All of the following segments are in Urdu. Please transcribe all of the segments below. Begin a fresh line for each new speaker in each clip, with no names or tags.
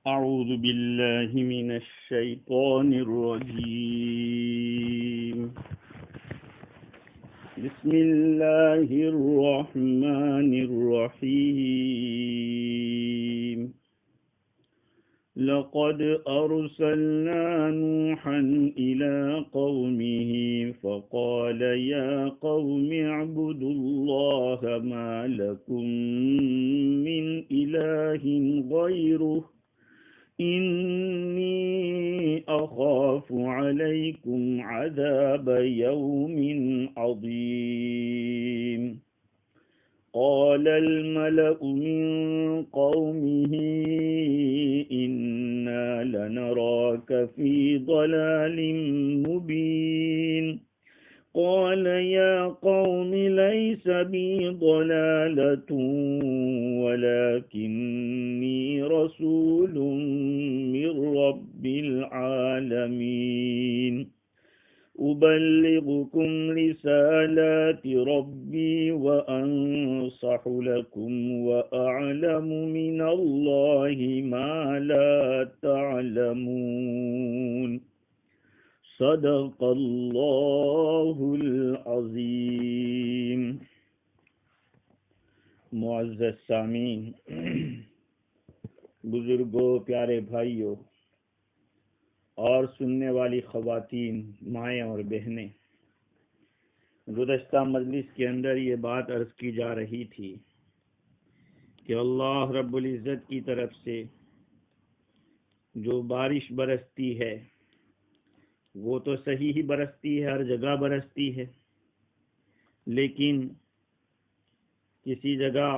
أعوذ بالله من الشيطان الرجيم. بسم الله الرحمن الرحيم. لقد أرسلنا نوحا إلى قومه فقال يا قوم اعبدوا الله ما لكم من إله غيره إني أخاف عليكم عذاب يوم عظيم. قال الملأ من قومه إنا لنراك في ضلال مبين. قال يا قوم ليس بي ضلالة ولكني رسول من رب العالمين. أبلغكم رسالات ربي وأنصح لكم وأعلم من الله ما لا تعلمون. صدق اللہ العظیم. معزز سامعین، بزرگوں، پیارے بھائیوں اور سننے والی خواتین، مائیں اور بہنیں، گزشتہ مجلس کے اندر یہ بات عرض کی جا رہی تھی کہ اللہ رب العزت کی طرف سے جو بارش برستی ہے وہ تو صحیح ہی برستی ہے، ہر جگہ برستی ہے، لیکن کسی جگہ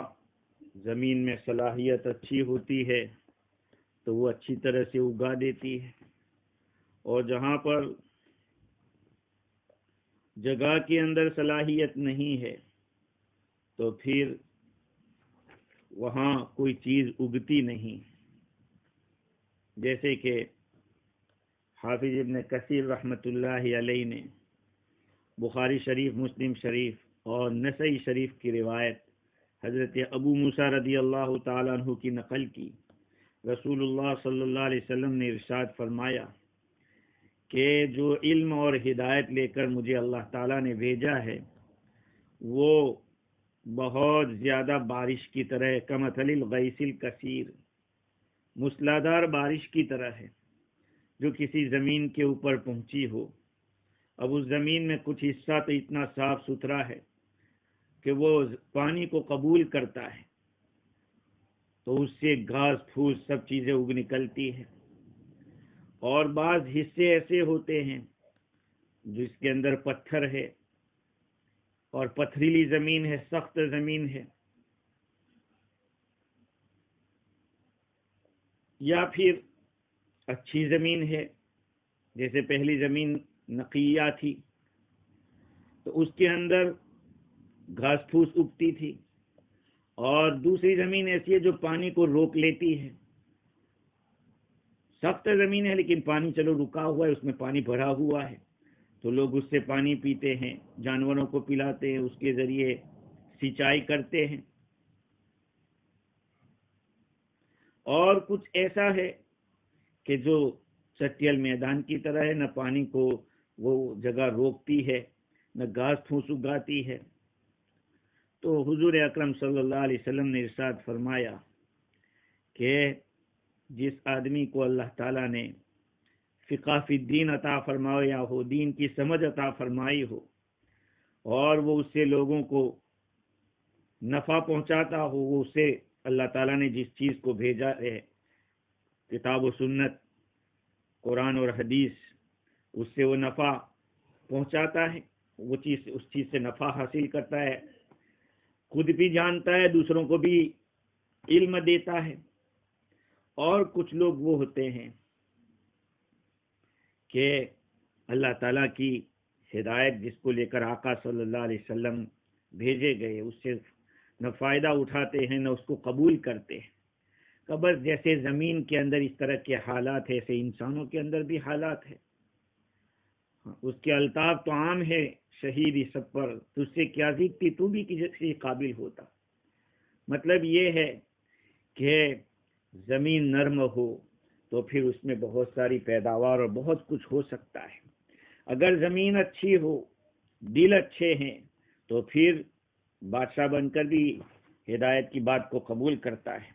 زمین میں صلاحیت اچھی ہوتی ہے تو وہ اچھی طرح سے اگا دیتی ہے، اور جہاں پر جگہ کے اندر صلاحیت نہیں ہے تو پھر وہاں کوئی چیز اگتی نہیں. جیسے کہ حافظ ابن کثیر رحمۃ اللہ علیہ نے بخاری شریف، مسلم شریف اور نسائی شریف کی روایت حضرت ابو موسیٰ رضی اللہ تعالیٰ عنہ کی نقل کی. رسول اللہ صلی اللہ علیہ وسلم نے ارشاد فرمایا کہ جو علم اور ہدایت لے کر مجھے اللہ تعالیٰ نے بھیجا ہے وہ بہت زیادہ بارش کی طرح ہے، کمثل الغیث الکثیر، موسلادھار بارش کی طرح ہے جو کسی زمین کے اوپر پہنچی ہو. اب اس زمین میں کچھ حصہ تو اتنا صاف ستھرا ہے کہ وہ پانی کو قبول کرتا ہے تو اس سے گھاس پھوس سب چیزیں اگ نکلتی ہیں، اور بعض حصے ایسے ہوتے ہیں جس کے اندر پتھر ہے اور پتھریلی زمین ہے، سخت زمین ہے، یا پھر اچھی زمین ہے. جیسے پہلی زمین نقیہ تھی تو اس کے اندر گھاس پھوس اگتی تھی، اور دوسری زمین ایسی ہے جو پانی کو روک لیتی ہے. سخت زمین ہے لیکن پانی چلو رکا ہوا ہے، اس میں پانی بھرا ہوا ہے تو لوگ اس سے پانی پیتے ہیں، جانوروں کو پلاتے ہیں، اس کے ذریعے سینچائی کرتے ہیں. اور کچھ ایسا ہے کہ جو چٹیل میدان کی طرح ہے، نہ پانی کو وہ جگہ روکتی ہے نہ گھاس پھوس اگاتی ہے. تو حضور اکرم صلی اللہ علیہ وسلم نے ارشاد فرمایا کہ جس آدمی کو اللہ تعالیٰ نے فقہ فی الدین عطا فرمایا ہو، دین کی سمجھ عطا فرمائی ہو، اور وہ اس سے لوگوں کو نفع پہنچاتا ہو، وہ اسے اللہ تعالیٰ نے جس چیز کو بھیجا ہے، کتاب و سنت، قرآن اور حدیث، اس سے وہ نفع پہنچاتا ہے، وہ چیز اس چیز سے نفع حاصل کرتا ہے، خود بھی جانتا ہے، دوسروں کو بھی علم دیتا ہے. اور کچھ لوگ وہ ہوتے ہیں کہ اللہ تعالیٰ کی ہدایت جس کو لے کر آقا صلی اللہ علیہ وسلم بھیجے گئے اس سے نہ فائدہ اٹھاتے ہیں نہ اس کو قبول کرتے ہیں. کہ بس جیسے زمین کے اندر اس طرح کے حالات ہیں ایسے انسانوں کے اندر بھی حالات ہیں. اس کے الطاف تو عام ہے، شہید اس سب پر تجھ سے کیا زیادتی، تو بھی کسی قابل ہوتا. مطلب یہ ہے کہ زمین نرم ہو، تو پھر اس میں بہت ساری پیداوار اور بہت کچھ ہو سکتا ہے۔ اگر زمین اچھی ہو، دل اچھے ہیں، تو پھر بادشاہ بن کر بھی ہدایت کی بات کو قبول کرتا ہے۔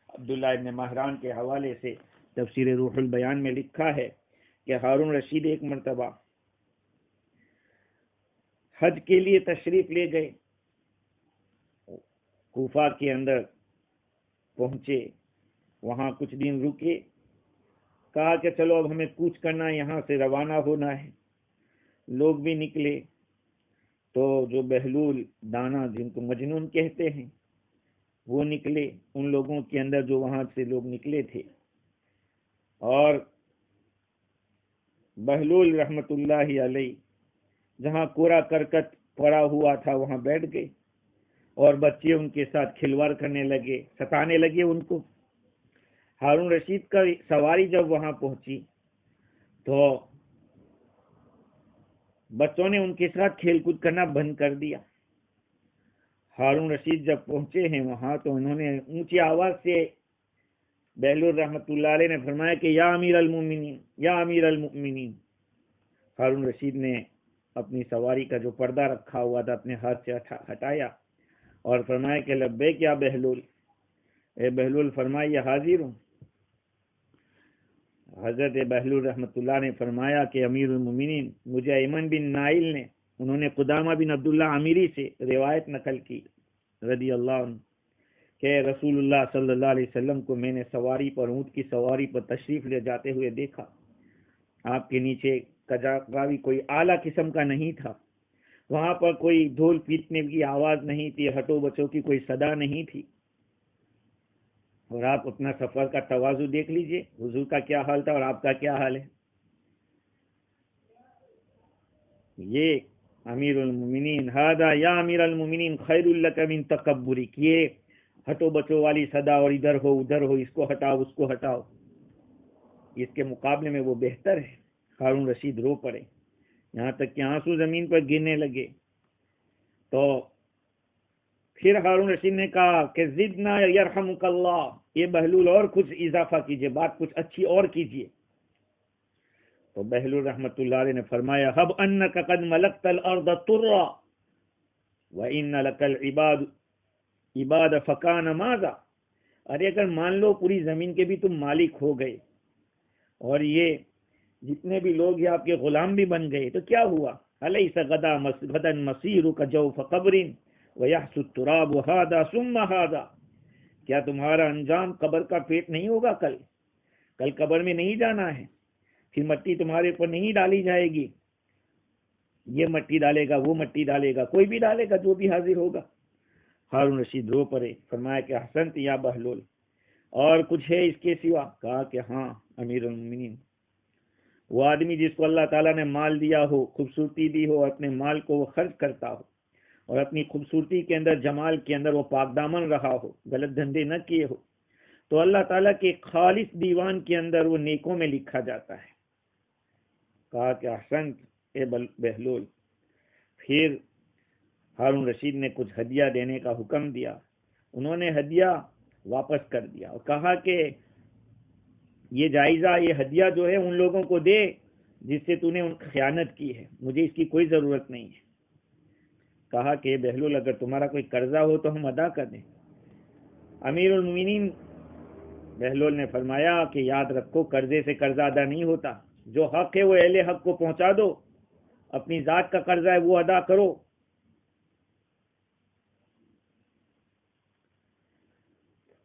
عبداللہ ابن مہران کے حوالے سے تفسیر روح البیان میں لکھا ہے کہ ہارون رشید ایک مرتبہ حج کے لیے تشریف لے گئے، کوفہ کے اندر پہنچے، وہاں کچھ دن رکے، کہا کہ چلو اب ہمیں کوچ کرنا ہے، یہاں سے روانہ ہونا ہے۔ لوگ بھی نکلے تو جو بہلول دانا جن کو مجنون کہتے ہیں وہ نکلے، ان لوگوں کے اندر جو وہاں سے لوگ نکلے تھے، اور بہلول رحمت اللہ علیہ جہاں کوڑا کرکٹ پڑا ہوا تھا وہاں بیٹھ گئے، اور بچے ان کے ساتھ کھلواڑ کرنے لگے، ستانے لگے ان کو۔ ہارون رشید کا سواری جب وہاں پہنچی تو بچوں نے ان کے ساتھ کھیل کود کرنا بند کر دیا۔ ہارون رشید جب پہنچے ہیں وہاں تو انہوں نے اونچی آواز سے بہلول رحمت اللہ علیہ نے فرمایا کہ یا امیر المؤمنین، یا امیر المؤمنین۔ ہارون رشید نے اپنی سواری کا جو پردہ رکھا ہوا تھا اپنے ہاتھ سے ہٹایا اور فرمایا کہ لبیک یا بہلول، اے بہلول فرمائیے حاضر ہوں۔ حضرت بہلول رحمت اللہ نے فرمایا کہ امیر المؤمنین، مجھے ایمن بن نائل نے، انہوں نے قدامہ بن عبداللہ عامری سے روایت نقل کی رضی اللہ عنہ کہ رسول اللہ صلی اللہ علیہ وسلم کو میں نے سواری پر، اونٹ کی سواری پر تشریف لے جاتے ہوئے دیکھا۔ آپ کے نیچے کجاوی کوئی اعلیٰ قسم کا نہیں تھا، وہاں پر کوئی ڈھول پیٹنے کی آواز نہیں تھی، ہٹو بچوں کی کوئی صدا نہیں تھی۔ اور آپ اپنا سفر کا تواضع دیکھ لیجئے، حضور کا کیا حال تھا اور آپ کا کیا حال ہے۔ یہ امیر المومنین، ہذا یا امیر المومنین خیر لک من تکبرک، یہ ہٹو بچوں والی صدا اور ادھر ہو ادھر ہو، اس کو ہٹاؤ اس کو ہٹاؤ، اس کے مقابلے میں وہ بہتر ہے۔ ہارون رشید رو پڑے، یہاں تک کہ آنسو زمین پر گرنے لگے۔ تو پھر ہارون رشید نے کہا کہ زدنا یرحمک اللہ، یہ بہلول اور کچھ اضافہ کیجئے، بات کچھ اچھی اور کیجئے۔ تو بہلول رحمت اللہ علیہ نے فرمایا حب انک قد ملکت الارض طرا وان لک العباد عباد فکان ماذا، ارے اگر مان لو پوری زمین کے بھی تم مالک ہو گئے اور یہ جتنے بھی لوگ یہ آپ کے غلام بھی بن گئے تو کیا ہوا؟ الیس غدا مسیرک جوف قبر ویحس التراب هذا ثم هذا، کیا تمہارا انجام قبر کا پیٹ نہیں ہوگا؟ کل قبر میں نہیں جانا ہے، پھر مٹی تمہارے اوپر نہیں ڈالی جائے گی، یہ مٹی ڈالے گا وہ مٹی ڈالے گا، کوئی بھی ڈالے گا جو بھی حاضر ہوگا۔ ہارون رشید رو پڑے، فرمایا کہ احسنت یا بہلول، اور کچھ ہے اس کے سوا؟ کہا کہ ہاں امیر المومنین، وہ آدمی جس کو اللہ تعالیٰ نے مال دیا ہو، خوبصورتی دی ہو، اپنے مال کو وہ خرچ کرتا ہو اور اپنی خوبصورتی کے اندر، جمال کے اندر وہ پاک دامن رہا ہو، غلط دھندے نہ کیے ہو، تو اللہ تعالیٰ کے خالص دیوان کے اندر وہ نیکوں میں لکھا جاتا ہے۔ کہا کہ احسنت اے بہلول۔ پھر ہارون رشید نے کچھ ہدیہ دینے کا حکم دیا، انہوں نے ہدیہ واپس کر دیا اور کہا کہ یہ جائزہ، یہ ہدیہ جو ہے ان لوگوں کو دے جس سے تو نے ان خیانت کی ہے، مجھے اس کی کوئی ضرورت نہیں ہے۔ کہا کہ بہلول اگر تمہارا کوئی قرضہ ہو تو ہم ادا کر دیں۔ امیر المومنین بہلول نے فرمایا کہ یاد رکھو قرضے سے قرضہ ادا نہیں ہوتا، جو حق ہے وہ اہل حق کو پہنچا دو، اپنی ذات کا قرضہ ہے وہ ادا کرو۔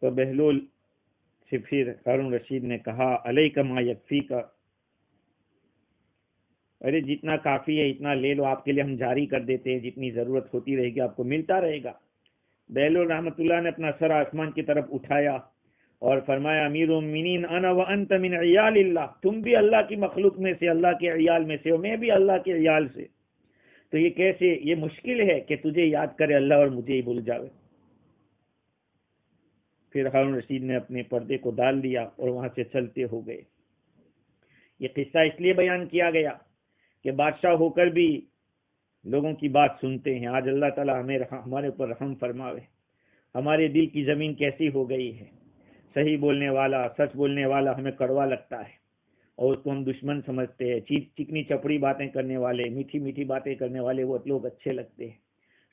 تو بہلول سے پھر ہارون رشید نے کہا علیک ما یکفیک، ارے جتنا کافی ہے اتنا لے لو، آپ کے لیے ہم جاری کر دیتے ہیں، جتنی ضرورت ہوتی رہے گی آپ کو ملتا رہے گا۔ بہلول رحمت اللہ نے اپنا سر آسمان کی طرف اٹھایا اور فرمایا امیر المومنین انا وانت من عیال اللہ، تم بھی اللہ کی مخلوق میں سے، اللہ کے عیال میں سے، اور میں بھی اللہ کے عیال سے، تو یہ کیسے، یہ مشکل ہے کہ تجھے یاد کرے اللہ اور مجھے ہی بھول جاوے۔ پھر ہارون رشید نے اپنے پردے کو ڈال دیا اور وہاں سے چلتے ہو گئے۔ یہ قصہ اس لیے بیان کیا گیا کہ بادشاہ ہو کر بھی لوگوں کی بات سنتے ہیں۔ آج اللہ تعالیٰ ہمارے اوپر رحم فرماوے، ہمارے دل کی زمین کیسی ہو گئی ہے، صحیح بولنے والا، سچ بولنے والا ہمیں کڑوا لگتا ہے اور اس کو ہم دشمن سمجھتے ہیں. چکنی چپڑی باتیں کرنے والے، میٹھی میٹھی باتیں کرنے والے وہ لوگ اچھے لگتے ہیں.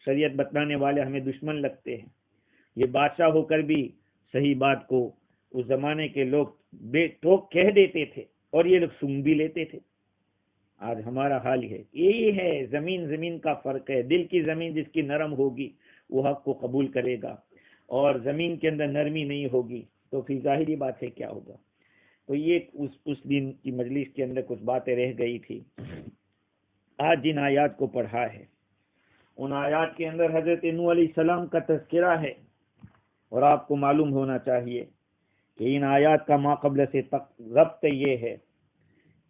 شریعت بتلانے والے ہمیں دشمن لگتے ہیں. یہ بادشاہ ہو کر بھی صحیح بات کو اس زمانے کے لوگ بے ٹوک کہہ دیتے تھے اور یہ لوگ سن بھی لیتے تھے. آج ہمارا حال ہے. یہی ہے زمین کا فرق ہے. دل کی زمین جس کی نرم ہوگی وہ حق کو قبول کرے گا، اور زمین کے اندر نرمی نہیں ہوگی تو پھر ظاہری بات ہے کیا ہوگا. تو یہ اس دن کی مجلس کے اندر کچھ باتیں رہ گئی تھی. آج جن آیات کو پڑھا ہے ان آیات کے اندر حضرت نوح علیہ السلام کا تذکرہ ہے، اور آپ کو معلوم ہونا چاہیے کہ ان آیات کا ماقبل سے ربط یہ ہے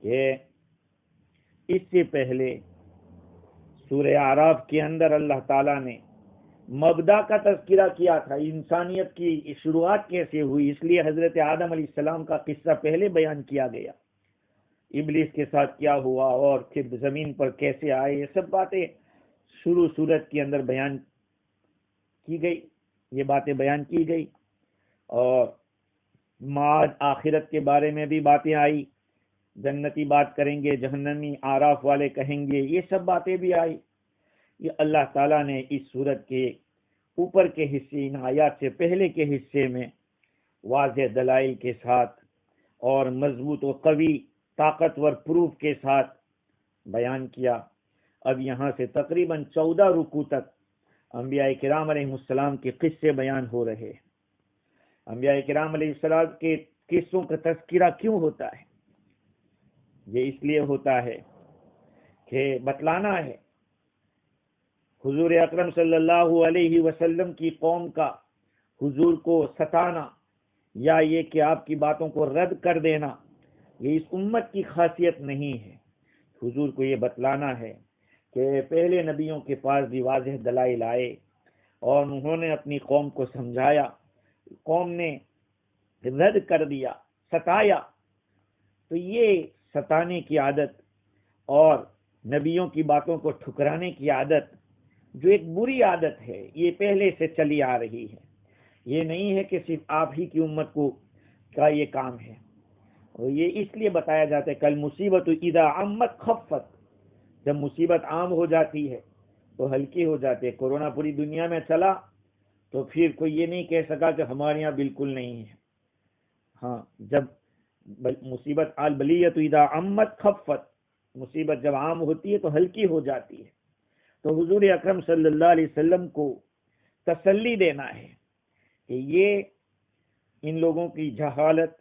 کہ اس سے پہلے سورہ اعراف کے اندر اللہ تعالیٰ نے مبدا کا تذکرہ کیا تھا، انسانیت کی شروعات کیسے ہوئی. اس لیے حضرت آدم علیہ السلام کا قصہ پہلے بیان کیا گیا، ابلیس کے ساتھ کیا ہوا اور پھر زمین پر کیسے آئے، یہ سب باتیں شروع صورت کے اندر بیان کی گئی. یہ باتیں بیان کی گئی، اور معاد آخرت کے بارے میں بھی باتیں آئی. جنتی بات کریں گے، جہنمی آراف والے کہیں گے، یہ سب باتیں بھی آئی. یہ اللہ تعالیٰ نے اس صورت کے اوپر کے حصے، ان آیات سے پہلے کے حصے میں واضح دلائل کے ساتھ اور مضبوط و قوی طاقتور پروف کے ساتھ بیان کیا. اب یہاں سے تقریباً 14 رکوع تک انبیاء کرام علیہ السلام کے قصے بیان ہو رہے ہیں. انبیاء کرام علیہ السلام کے قصوں کا تذکرہ کیوں ہوتا ہے؟ یہ اس لیے ہوتا ہے کہ بتلانا ہے حضور اکرم صلی اللہ علیہ وسلم کی قوم کا حضور کو ستانا یا یہ کہ آپ کی باتوں کو رد کر دینا، یہ اس امت کی خاصیت نہیں ہے. حضور کو یہ بتلانا ہے کہ پہلے نبیوں کے پاس بھی واضح دلائل آئے اور انہوں نے اپنی قوم کو سمجھایا، قوم نے رد کر دیا، ستایا. تو یہ ستانے کی عادت اور نبیوں کی باتوں کو ٹھکرانے کی عادت جو ایک بری عادت ہے، یہ پہلے سے چلی آ رہی ہے. یہ نہیں ہے کہ صرف آپ ہی کی امت کو کا یہ کام ہے. اور یہ اس لیے بتایا جاتا ہے کل مصیبت اذا عمت خفت، جب مصیبت عام ہو جاتی ہے تو ہلکی ہو جاتی ہے. کورونا پوری دنیا میں چلا تو پھر کوئی یہ نہیں کہہ سکا کہ ہمارے یہاں بالکل نہیں ہے. ہاں، جب مصیبت البلیت اذا عمت خفت، مصیبت جب عام ہوتی ہے تو ہلکی ہو جاتی ہے. تو حضور اکرم صلی اللہ علیہ وسلم کو تسلی دینا ہے کہ یہ ان لوگوں کی جہالت،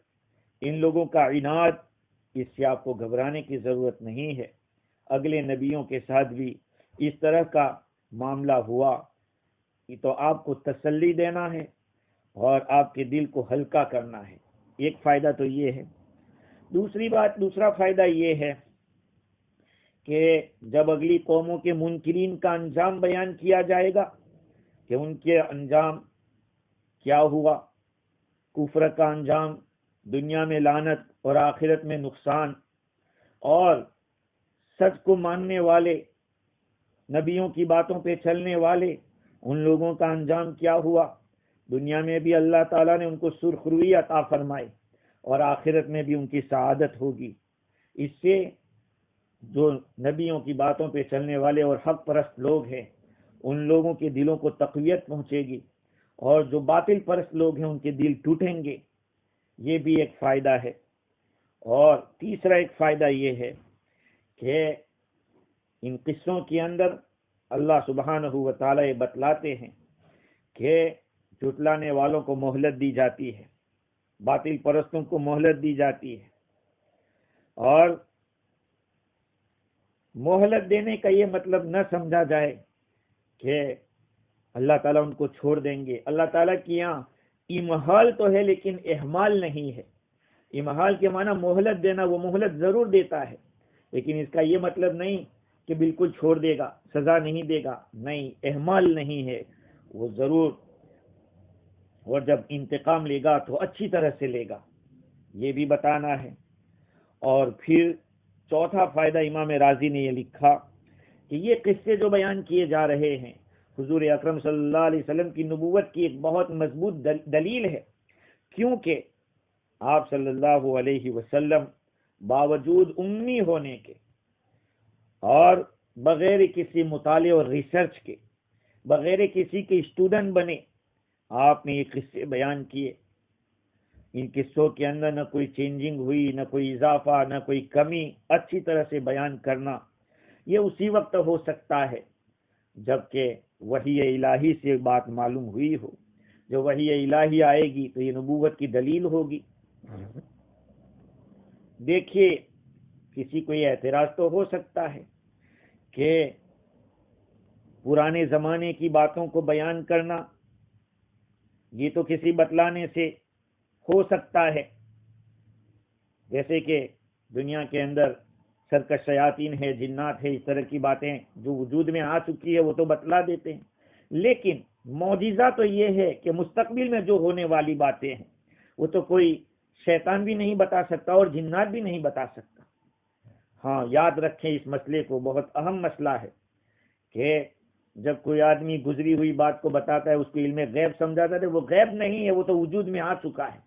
ان لوگوں کا عناد، اس سے آپ کو گھبرانے کی ضرورت نہیں ہے. اگلے نبیوں کے ساتھ بھی اس طرح کا معاملہ ہوا تو آپ کو تسلی دینا ہے اور آپ کے دل کو ہلکا کرنا ہے. ایک فائدہ تو یہ ہے. دوسرا فائدہ یہ ہے کہ جب اگلی قوموں کے منکرین کا انجام بیان کیا جائے گا کہ ان کے انجام کیا ہوا، کفر کا انجام، دنیا میں لعنت اور آخرت میں نقصان، اور سچ کو ماننے والے، نبیوں کی باتوں پہ چلنے والے، ان لوگوں کا انجام کیا ہوا. دنیا میں بھی اللہ تعالیٰ نے ان کو سرخ روئی عطا فرمائی اور آخرت میں بھی ان کی سعادت ہوگی. اس سے جو نبیوں کی باتوں پہ چلنے والے اور حق پرست لوگ ہیں ان لوگوں کے دلوں کو تقویت پہنچے گی، اور جو باطل پرست لوگ ہیں ان کے دل ٹوٹیں گے. یہ بھی ایک فائدہ ہے. اور تیسرا ایک فائدہ یہ ہے کہ ان قصوں کے اندر اللہ سبحانہ و تعالی یہ بتلاتے ہیں کہ جھٹلانے والوں کو مہلت دی جاتی ہے، باطل پرستوں کو مہلت دی جاتی ہے. اور مہلت دینے کا یہ مطلب نہ سمجھا جائے کہ اللہ تعالیٰ ان کو چھوڑ دیں گے. اللہ تعالیٰ کی یہاں امہال تو ہے لیکن احمال نہیں ہے. امہال کے معنی مہلت دینا، وہ مہلت ضرور دیتا ہے لیکن اس کا یہ مطلب نہیں کہ بالکل چھوڑ دے گا، سزا نہیں دے گا. نہیں، احمال نہیں ہے، وہ ضرور، اور جب انتقام لے گا تو اچھی طرح سے لے گا، یہ بھی بتانا ہے. اور پھر چوتھا فائدہ امام رازی نے یہ لکھا کہ یہ قصے جو بیان کیے جا رہے ہیں حضور اکرم صلی اللہ علیہ وسلم کی نبوت کی ایک بہت مضبوط دلیل ہے کیونکہ آپ صلی اللہ علیہ وسلم باوجود امی ہونے کے اور بغیر کسی مطالعے اور ریسرچ کے، بغیر کسی کے اسٹوڈنٹ بنے، آپ نے یہ قصے بیان کیے۔ ان قصوں کے اندر نہ کوئی چینجنگ ہوئی، نہ کوئی اضافہ، نہ کوئی کمی، اچھی طرح سے بیان کرنا یہ اسی وقت ہو سکتا ہے جبکہ وحی الہی سے بات معلوم ہوئی ہو۔ جو وحی الہی آئے گی تو یہ نبوت کی دلیل ہوگی۔ دیکھیے، کسی کو یہ اعتراض تو ہو سکتا ہے کہ پرانے زمانے کی باتوں کو بیان کرنا یہ تو کسی بتلانے سے ہو سکتا ہے، جیسے کہ دنیا کے اندر سرکش شیاطین ہے، جنات ہے، اس طرح کی باتیں جو وجود میں آ چکی ہے وہ تو بتلا دیتے ہیں۔ لیکن معجزہ تو یہ ہے کہ مستقبل میں جو ہونے والی باتیں ہیں وہ تو کوئی شیطان بھی نہیں بتا سکتا اور جنات بھی نہیں بتا سکتا۔ ہاں، یاد رکھیں اس مسئلے کو، بہت اہم مسئلہ ہے کہ جب کوئی آدمی گزری ہوئی بات کو بتاتا ہے، اس کو علم غیب سمجھاتا ہے، وہ غیب نہیں ہے، وہ تو وجود میں آ چکا ہے۔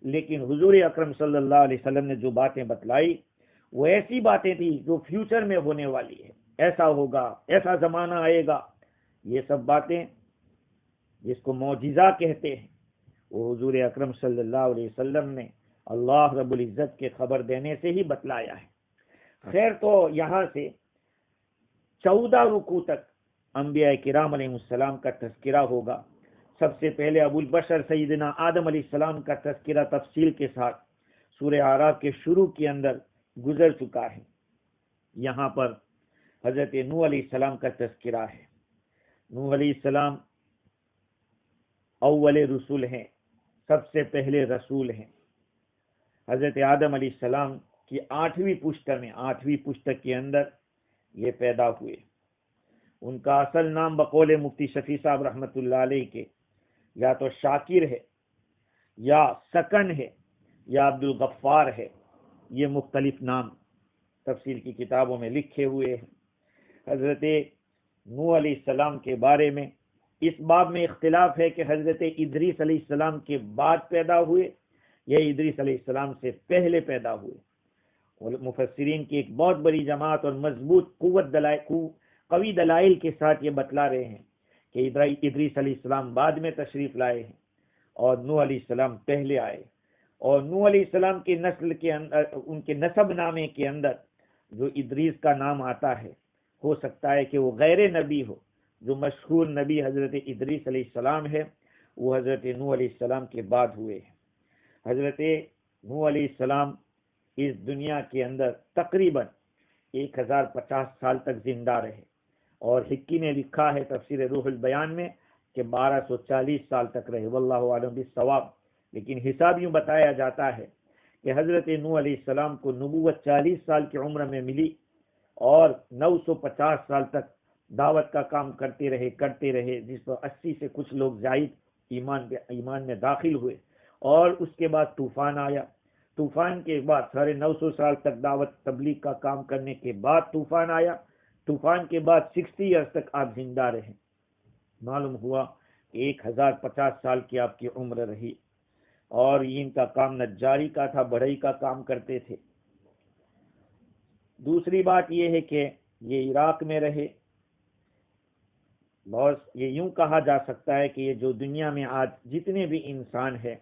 لیکن حضور اکرم صلی اللہ علیہ وسلم نے جو باتیں بتلائی وہ ایسی باتیں تھی جو فیوچر میں ہونے والی ہے، ایسا ہوگا، ایسا زمانہ آئے گا۔ یہ سب باتیں جس کو معجزہ کہتے ہیں وہ حضور اکرم صلی اللہ علیہ وسلم نے اللہ رب العزت کے خبر دینے سے ہی بتلایا ہے۔ خیر، تو یہاں سے 14 رکوع تک انبیاء کرام علیہ السلام کا تذکرہ ہوگا۔ سب سے پہلے ابو البشر سیدنا آدم علیہ السلام کا تذکرہ تفصیل کے ساتھ سورہ اعراف کے شروع کے اندر گزر چکا ہے۔ یہاں پر حضرت نوح علیہ السلام کا تذکرہ ہے۔ نوح علیہ السلام اول رسول ہیں، سب سے پہلے رسول ہیں۔ حضرت آدم علیہ السلام کی 8ویں پشت کے اندر یہ پیدا ہوئے۔ ان کا اصل نام بقول مفتی شفیع صاحب رحمۃ اللہ علیہ کے یا تو شاکر ہے، یا سکن ہے، یا عبد الغفار ہے۔ یہ مختلف نام تفسیر کی کتابوں میں لکھے ہوئے ہیں۔ حضرت نوح علیہ السلام کے بارے میں اس باب میں اختلاف ہے کہ حضرت ادریس علیہ السلام کے بعد پیدا ہوئے یا ادریس علیہ السلام سے پہلے پیدا ہوئے۔ اور مفسرین کی ایک بہت بڑی جماعت اور مضبوط قوی دلائل کے ساتھ یہ بتلا رہے ہیں کہ ادریس علیہ السلام بعد میں تشریف لائے ہیں اور نوح علیہ السلام پہلے آئے۔ اور نوح علیہ السلام کی نسل کے اندر، ان کے نسب نامے کے اندر جو ادریس کا نام آتا ہے، ہو سکتا ہے کہ وہ غیر نبی ہو۔ جو مشہور نبی حضرت ادریس علیہ السلام ہے وہ حضرت نوح علیہ السلام کے بعد ہوئے ہیں۔ حضرت نوح علیہ السلام اس دنیا کے اندر تقریباً 1050 سال تک زندہ رہے، اور حکی نے لکھا ہے تفسیر روح البیان میں کہ 1240 سال تک رہے، واللہ اعلم بالصواب۔ لیکن حساب یوں بتایا جاتا ہے کہ حضرت نوح علیہ السلام کو نبوت 40 سال کی عمر میں ملی، اور 950 سال تک دعوت کا کام کرتے رہے، جس پر 80 سے کچھ لوگ زائد ایمان میں داخل ہوئے۔ اور اس کے بعد طوفان آیا۔ طوفان کے بعد 950 سال تک دعوت تبلیغ کا کام کرنے کے بعد طوفان آیا۔ طوفان کے بعد 60 ایئرز تک آپ زندہ رہے۔ معلوم ہوا کہ 1050 سال کی آپ کی عمر رہی، اور ان کا کام نجاری کا تھا، بڑھئی کا کام کرتے تھے۔ دوسری بات یہ ہے کہ یہ عراق میں رہے۔ یہ یوں کہا جا سکتا ہے کہ یہ جو دنیا میں آج جتنے بھی انسان ہیں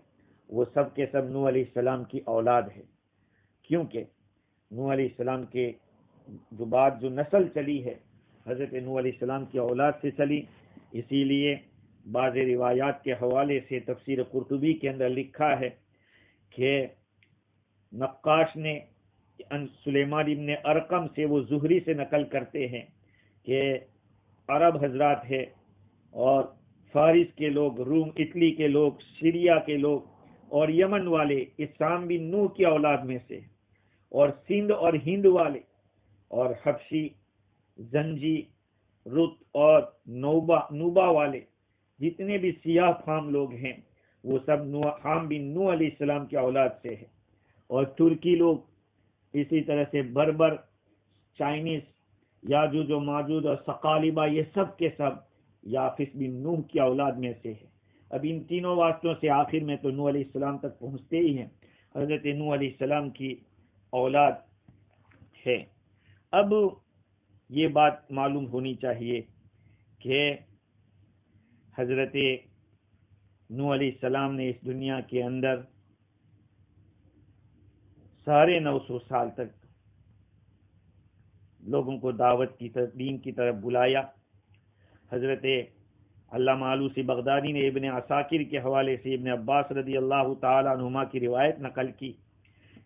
وہ سب کے سب نوح علیہ السلام کی اولاد ہے، کیونکہ نوح علیہ السلام کے جو بعد جو نسل چلی ہے حضرت نوح علیہ السلام کی اولاد سے چلی۔ اسی لیے بعض روایات کے حوالے سے تفسیر قرطبی کے اندر لکھا ہے کہ نقاش نے سلیمان ابن ارقم سے، وہ زہری سے نقل کرتے ہیں کہ عرب حضرات ہے اور فارس کے لوگ، روم اٹلی کے لوگ، سیریا کے لوگ اور یمن والے اسام بن نوح کی اولاد میں سے، اور سندھ اور ہند والے اور حبشی، زنجی، رت اور نوبا والے جتنے بھی سیاہ فام لوگ ہیں وہ سب حام بن نوح علیہ السلام کی اولاد سے ہے۔ اور ترکی لوگ اسی طرح سے بربر، چائنیز، یاجوج و ماجوج اور ثقالبہ، یہ سب کے سب یافس بن نوح کی اولاد میں سے ہے۔ اب ان تینوں واسطوں سے آخر میں تو نوح علیہ السلام تک پہنچتے ہی ہیں، حضرت نوح علیہ السلام کی اولاد ہے۔ اب یہ بات معلوم ہونی چاہیے کہ حضرت نوح علیہ السلام نے اس دنیا کے اندر 950 سال تک لوگوں کو دعوت کی طرف، دین کی طرف بلایا۔ حضرت علامہ آلوسی بغدادی نے ابن عساکر کے حوالے سے ابن عباس رضی اللہ تعالی عنہما کی روایت نقل کی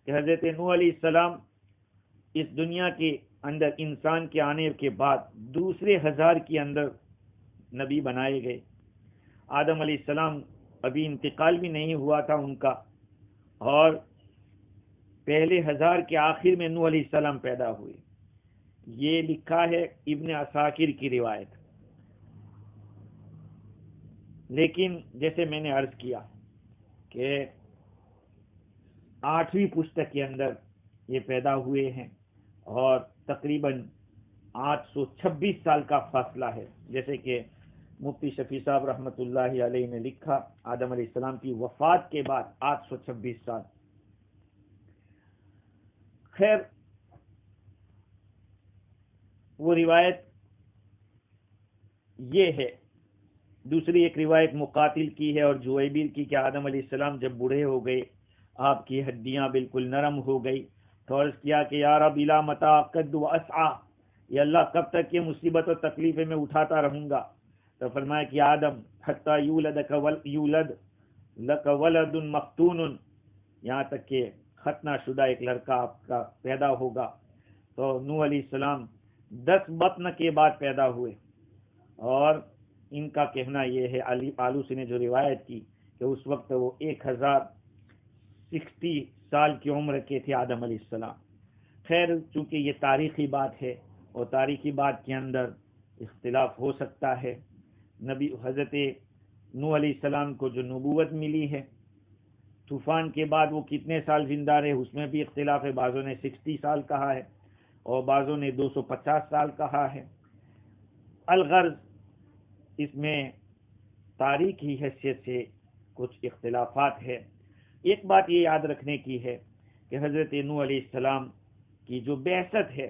کہ حضرت نوح علیہ السلام اس دنیا کے اندر انسان کے آنے کے بعد دوسرے 1000 کے اندر نبی بنائے گئے۔ آدم علیہ السلام ابھی انتقال بھی نہیں ہوا تھا ان کا، اور پہلے 1000 کے آخر میں نوح علیہ السلام پیدا ہوئے۔ یہ لکھا ہے ابن عساکر کی روایت۔ لیکن جیسے میں نے عرض کیا کہ 8ویں پشت کے اندر یہ پیدا ہوئے ہیں، اور تقریباً 826 سال کا فاصلہ ہے، جیسے کہ مفتی شفیع صاحب رحمۃ اللہ علیہ نے لکھا، آدم علیہ السلام کی وفات کے بعد 826 سال۔ خیر، وہ روایت یہ ہے۔ دوسری ایک روایت مقاتل کی ہے اور جویبیر کی کہ آدم علیہ السلام جب بوڑھے ہو گئے، آپ کی ہڈیاں بالکل نرم ہو گئی، تو عرض کیا کہ یا رب الی متی اقد واسعی، یا اللہ کب تک یہ مصیبت اور تکلیفیں میں اٹھاتا رہوں گا؟ تو فرمایا کہ آدم حتی یولد لک ولد مختون، یہاں تک کہ ختنہ شدہ ایک لڑکا آپ کا پیدا ہوگا۔ تو نوح علیہ السلام 10 بطن کے بعد پیدا ہوئے، اور ان کا کہنا یہ ہے، آلوسی نے جو روایت کی، کہ اس وقت وہ 1060 سال کی عمر کے تھے آدم علیہ السلام۔ خیر، چونکہ یہ تاریخی بات ہے اور تاریخی بات کے اندر اختلاف ہو سکتا ہے، نبی حضرت نوح علیہ السلام کو جو نبوت ملی ہے، طوفان کے بعد وہ کتنے سال زندہ رہے اس میں بھی اختلاف ہے، بعضوں نے 60 سال کہا ہے اور بعضوں نے 250 سال کہا ہے۔ الغرض اس میں تاریخی حیثیت سے کچھ اختلافات ہے۔ ایک بات یہ یاد رکھنے کی ہے کہ حضرت نوح علیہ السلام کی جو بعثت ہے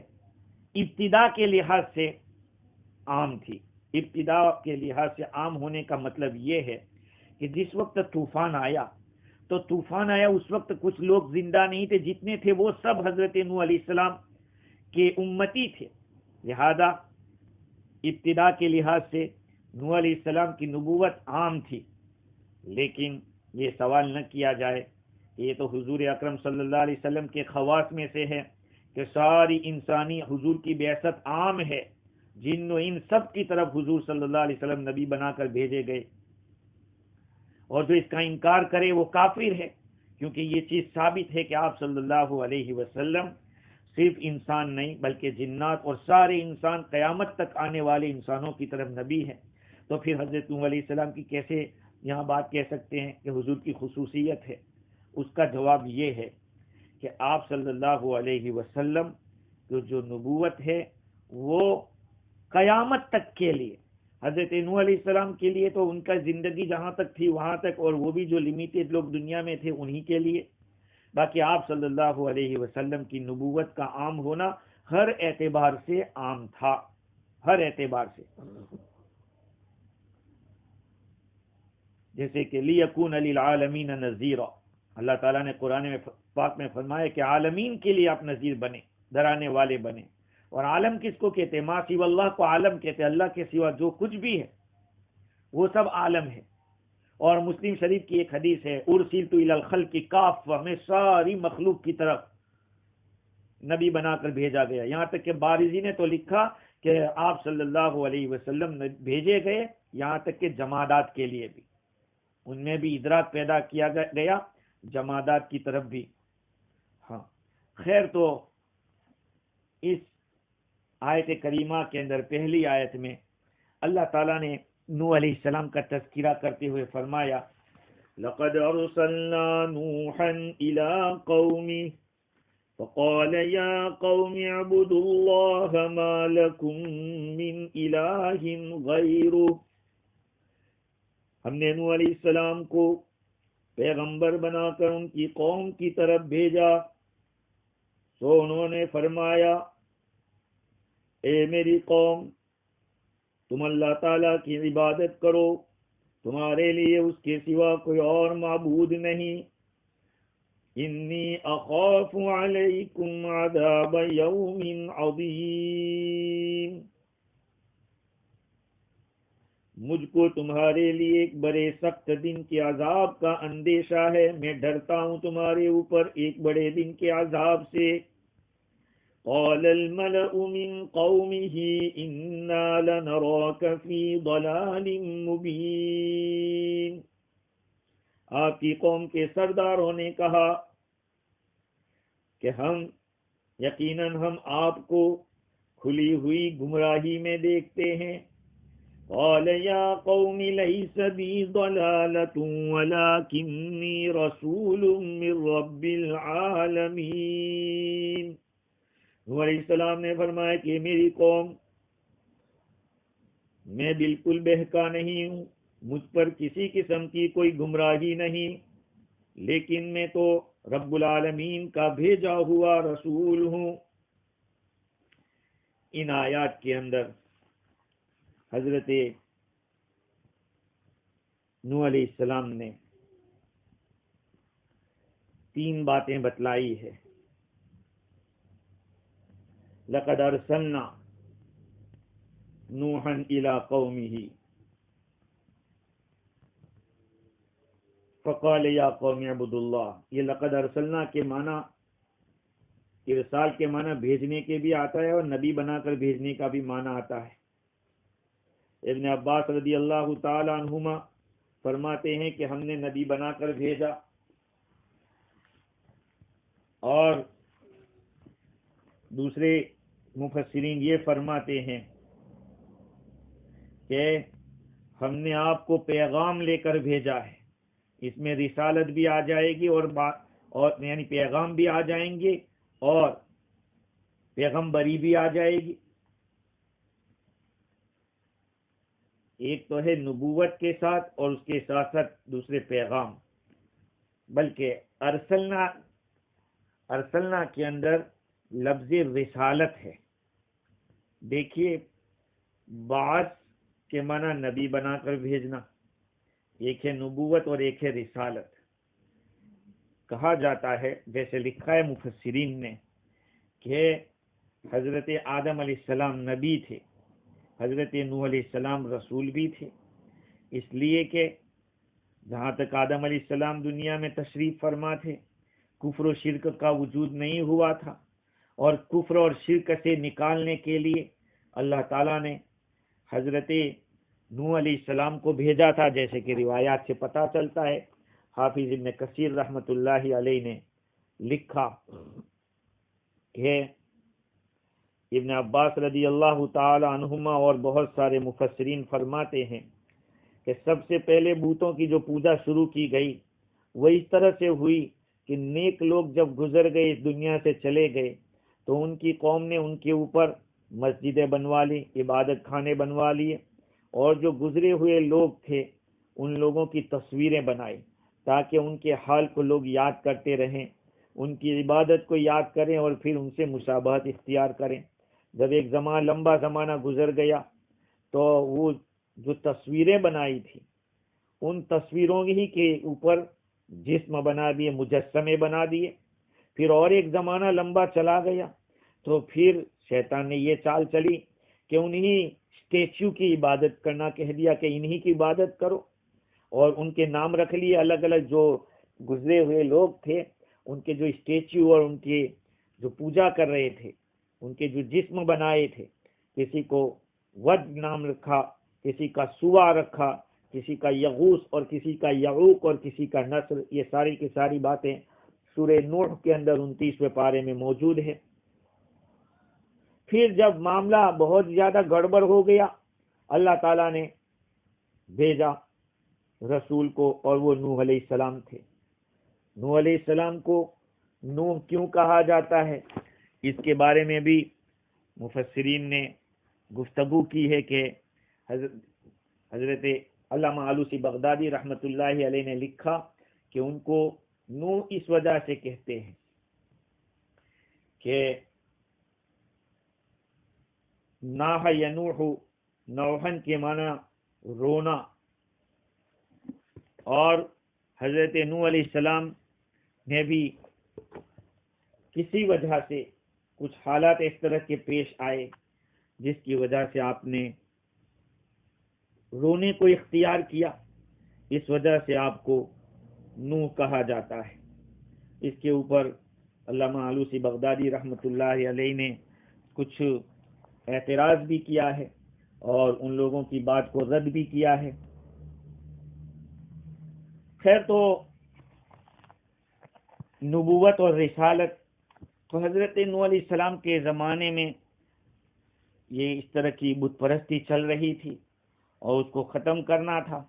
ابتدا کے لحاظ سے عام تھی۔ ابتدا کے لحاظ سے عام ہونے کا مطلب یہ ہے کہ جس وقت طوفان آیا تو طوفان آیا، اس وقت کچھ لوگ زندہ نہیں تھے، جتنے تھے وہ سب حضرت نوح علیہ السلام کے امتی تھے، لہذا ابتدا کے لحاظ سے نوح علیہ السلام کی نبوت عام تھی۔ لیکن یہ سوال نہ کیا جائے کہ یہ تو حضور اکرم صلی اللہ علیہ وسلم کے خواص میں سے ہے کہ ساری انسانی حضور کی بعثت عام ہے، جن و ان سب کی طرف حضور صلی اللہ علیہ وسلم نبی بنا کر بھیجے گئے، اور جو اس کا انکار کرے وہ کافر ہے، کیونکہ یہ چیز ثابت ہے کہ آپ صلی اللہ علیہ وسلم صرف انسان نہیں بلکہ جنات اور سارے انسان قیامت تک آنے والے انسانوں کی طرف نبی ہے۔ تو پھر حضرت نوح علیہ السلام کی کیسے یہاں بات کہہ سکتے ہیں کہ حضور کی خصوصیت ہے؟ اس کا جواب یہ ہے کہ آپ صلی اللہ علیہ وسلم جو نبوت ہے وہ قیامت تک کے لیے، حضرت نوح علیہ السلام کے لیے تو ان کا زندگی جہاں تک تھی وہاں تک، اور وہ بھی جو لمیٹڈ لوگ دنیا میں تھے انہی کے لیے، باقی آپ صلی اللہ علیہ وسلم کی نبوت کا عام ہونا ہر اعتبار سے عام تھا، ہر اعتبار سے۔ جیسے کہ لِيَكُونَ لِلْعَالَمِينَ نَذِيرًا، اللہ تعالیٰ نے قرآن میں پاک میں فرمایا کہ عالمین کے لیے آپ نذیر بنے، ڈرانے والے بنے۔ اور عالم کس کو کہتے ہیں؟ ما سوى اللہ کو عالم کہتے ہیں، اللہ کے سوا جو کچھ بھی ہے وہ سب عالم ہے۔ اور مسلم شریف کی ایک حدیث ہے، ارسلت الی الخلق کافہ، میں ساری مخلوق کی طرف نبی بنا کر بھیجا گیا۔ یہاں تک کہ بارزی نے تو لکھا کہ آپ صلی اللہ علیہ وسلم بھیجے گئے یہاں تک کہ جمادات کے لیے بھی، ان میں بھی ادراک پیدا کیا گیا، جمادات کی طرف بھی۔ ہاں خیر، تو اس آیت کریمہ کے اندر پہلی آیت میں اللہ تعالیٰ نے نوح علیہ السلام کا تذکرہ کرتے ہوئے فرمایا لَقَدْ أَرْسَلْنَا نُوحًا إِلَىٰ قَوْمِهِ فَقَالَ يَا قَوْمِ اعْبُدُوا اللَّهَ مَا لَكُم مِّنْ إِلَٰهٍ غَيْرُهُ ہم نے نوح علیہ السلام کو پیغمبر بنا کر ان کی قوم کی طرف بھیجا، تو انہوں نے فرمایا اے میری قوم، تم اللہ تعالیٰ کی عبادت کرو، تمہارے لیے اس کے سوا کوئی اور معبود نہیں۔ انی اخاف علیکم عذاب یوم عظیم، مجھ کو تمہارے لیے ایک بڑے سخت دن کے عذاب کا اندیشہ ہے، میں ڈرتا ہوں تمہارے اوپر ایک بڑے دن کے عذاب سے۔ قال الملأ من قومه انا لنراك في ضلال مبين، آپ کی قوم کے سرداروں نے کہا کہ یقیناً ہم آپ کو کھلی ہوئی گمراہی میں دیکھتے ہیں۔ قال یا قوم لیس بی ضلالۃ ولکنی رسول من رب العالمین، نوح علیہ السلام نے فرمایا کہ میری قوم، میں بالکل بہکا نہیں ہوں، مجھ پر کسی قسم کی کوئی گمراہی نہیں، لیکن میں تو رب العالمین کا بھیجا ہوا رسول ہوں۔ ان آیات کے اندر حضرت نوح علیہ السلام نے 3 باتیں بتلائی ہے۔ لقد ارسلنا نوحا الى قومه فقال یا قوم اعبدوا اللہ، یہ لقد ارسلنا کے معنی، ارسال کے معنی بھیجنے کے بھی آتا ہے اور نبی بنا کر بھیجنے کا بھی معنی آتا ہے۔ ابن عباس رضی اللہ تعالی عنہما فرماتے ہیں کہ ہم نے نبی بنا کر بھیجا، اور دوسرے مفسرین یہ فرماتے ہیں کہ ہم نے آپ کو پیغام لے کر بھیجا ہے۔ اس میں رسالت بھی آ جائے گی اور یعنی پیغام بھی آ جائیں گے اور پیغمبری بھی آ جائے گی۔ ایک تو ہے نبوت کے ساتھ اور اس کے ساتھ ساتھ دوسرے پیغام، بلکہ ارسلنا کے اندر لفظ رسالت ہے۔ دیکھیے، بعث کے معنی نبی بنا کر بھیجنا، ایک ہے نبوت اور ایک ہے رسالت۔ کہا جاتا ہے، جیسے لکھا ہے مفسرین نے، کہ حضرت آدم علیہ السلام نبی تھے، حضرت نوح علیہ السلام رسول بھی تھے، اس لیے کہ جہاں تک آدم علیہ السلام دنیا میں تشریف فرما تھے، کفر و شرک کا وجود نہیں ہوا تھا، اور کفر اور شرک سے نکالنے کے لیے اللہ تعالیٰ نے حضرت نوح علیہ السلام کو بھیجا تھا، جیسے کہ روایات سے پتہ چلتا ہے۔ حافظ ابن کثیر رحمۃ اللہ علیہ نے لکھا کہ ابن عباس رضی اللہ تعالی عنہما اور بہت سارے مفسرین فرماتے ہیں کہ سب سے پہلے بتوں کی جو پوجا شروع کی گئی وہ اس طرح سے ہوئی کہ نیک لوگ جب گزر گئے، اس دنیا سے چلے گئے، تو ان کی قوم نے ان کے اوپر مسجدیں بنوا لی، عبادت خانے بنوا لیے، اور جو گزرے ہوئے لوگ تھے ان لوگوں کی تصویریں بنائی تاکہ ان کے حال کو لوگ یاد کرتے رہیں، ان کی عبادت کو یاد کریں اور پھر ان سے مشابہت اختیار کریں۔ جب ایک لمبا زمانہ گزر گیا تو وہ جو تصویریں بنائی تھی ان تصویروں ہی کے اوپر جسم بنا دیے، مجسمے بنا دیے۔ پھر اور ایک زمانہ لمبا چلا گیا تو پھر شیطان نے یہ چال چلی کہ انہی اسٹیچو کی عبادت کرنا کہہ دیا کہ انہی کی عبادت کرو، اور ان کے نام رکھ لیے الگ الگ، جو گزرے ہوئے لوگ تھے ان کے جو اسٹیچو اور ان کے جو پوجا کر رہے تھے، ان کے جو جسم بنائے تھے، کسی کو ود نام رکھا، کسی کا سوا رکھا، کسی کا یغوث اور کسی کا یعوق اور کسی کا نصر۔ یہ ساری کی ساری باتیں سورہ نوح کے اندر 29ویں پارے میں موجود ہے۔ پھر جب معاملہ بہت زیادہ گڑبڑ ہو گیا، اللہ تعالیٰ نے بھیجا رسول کو، اور وہ نوح علیہ السلام تھے۔ نوح علیہ السلام کو نوح کیوں کہا جاتا ہے، اس کے بارے میں بھی مفسرین نے گفتگو کی ہے کہ حضرت علامہ آلوسی بغدادی رحمۃ اللہ علیہ نے لکھا کہ ان کو نوح اس وجہ سے کہتے ہیں کہ ناح ینوح، نوحن کے معنی رونا، اور حضرت نوح علیہ السلام نے بھی کسی وجہ سے کچھ حالات اس طرح کے پیش آئے جس کی وجہ سے آپ نے رونے کو اختیار کیا، اس وجہ سے آپ کو نوح کہا جاتا ہے۔ اس کے اوپر علامہ آلوسی بغدادی رحمۃ اللہ علیہ نے کچھ اعتراض بھی کیا ہے اور ان لوگوں کی بات کو رد بھی کیا ہے۔ خیر، تو نبوت اور رسالت تو حضرت نوح علیہ السلام کے زمانے میں یہ اس طرح کی بت پرستی چل رہی تھی اور اس کو ختم کرنا تھا۔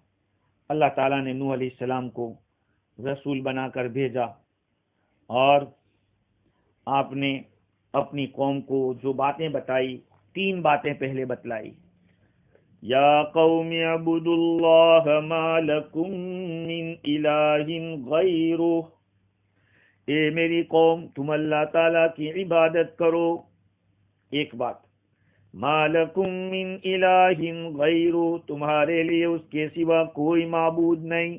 اللہ تعالیٰ نے نوح علیہ السلام کو رسول بنا کر بھیجا اور آپ نے اپنی قوم کو جو باتیں بتائی، 3 باتیں پہلے بتلائی۔ یا قوم اعبدوا اللہ ما لکم من الہ غیرہ، اے میری قوم تم اللہ تعالیٰ کی عبادت کرو، ایک بات۔ ما لکم من الہ غیرہ، تمہارے لیے اس کے سوا کوئی معبود نہیں،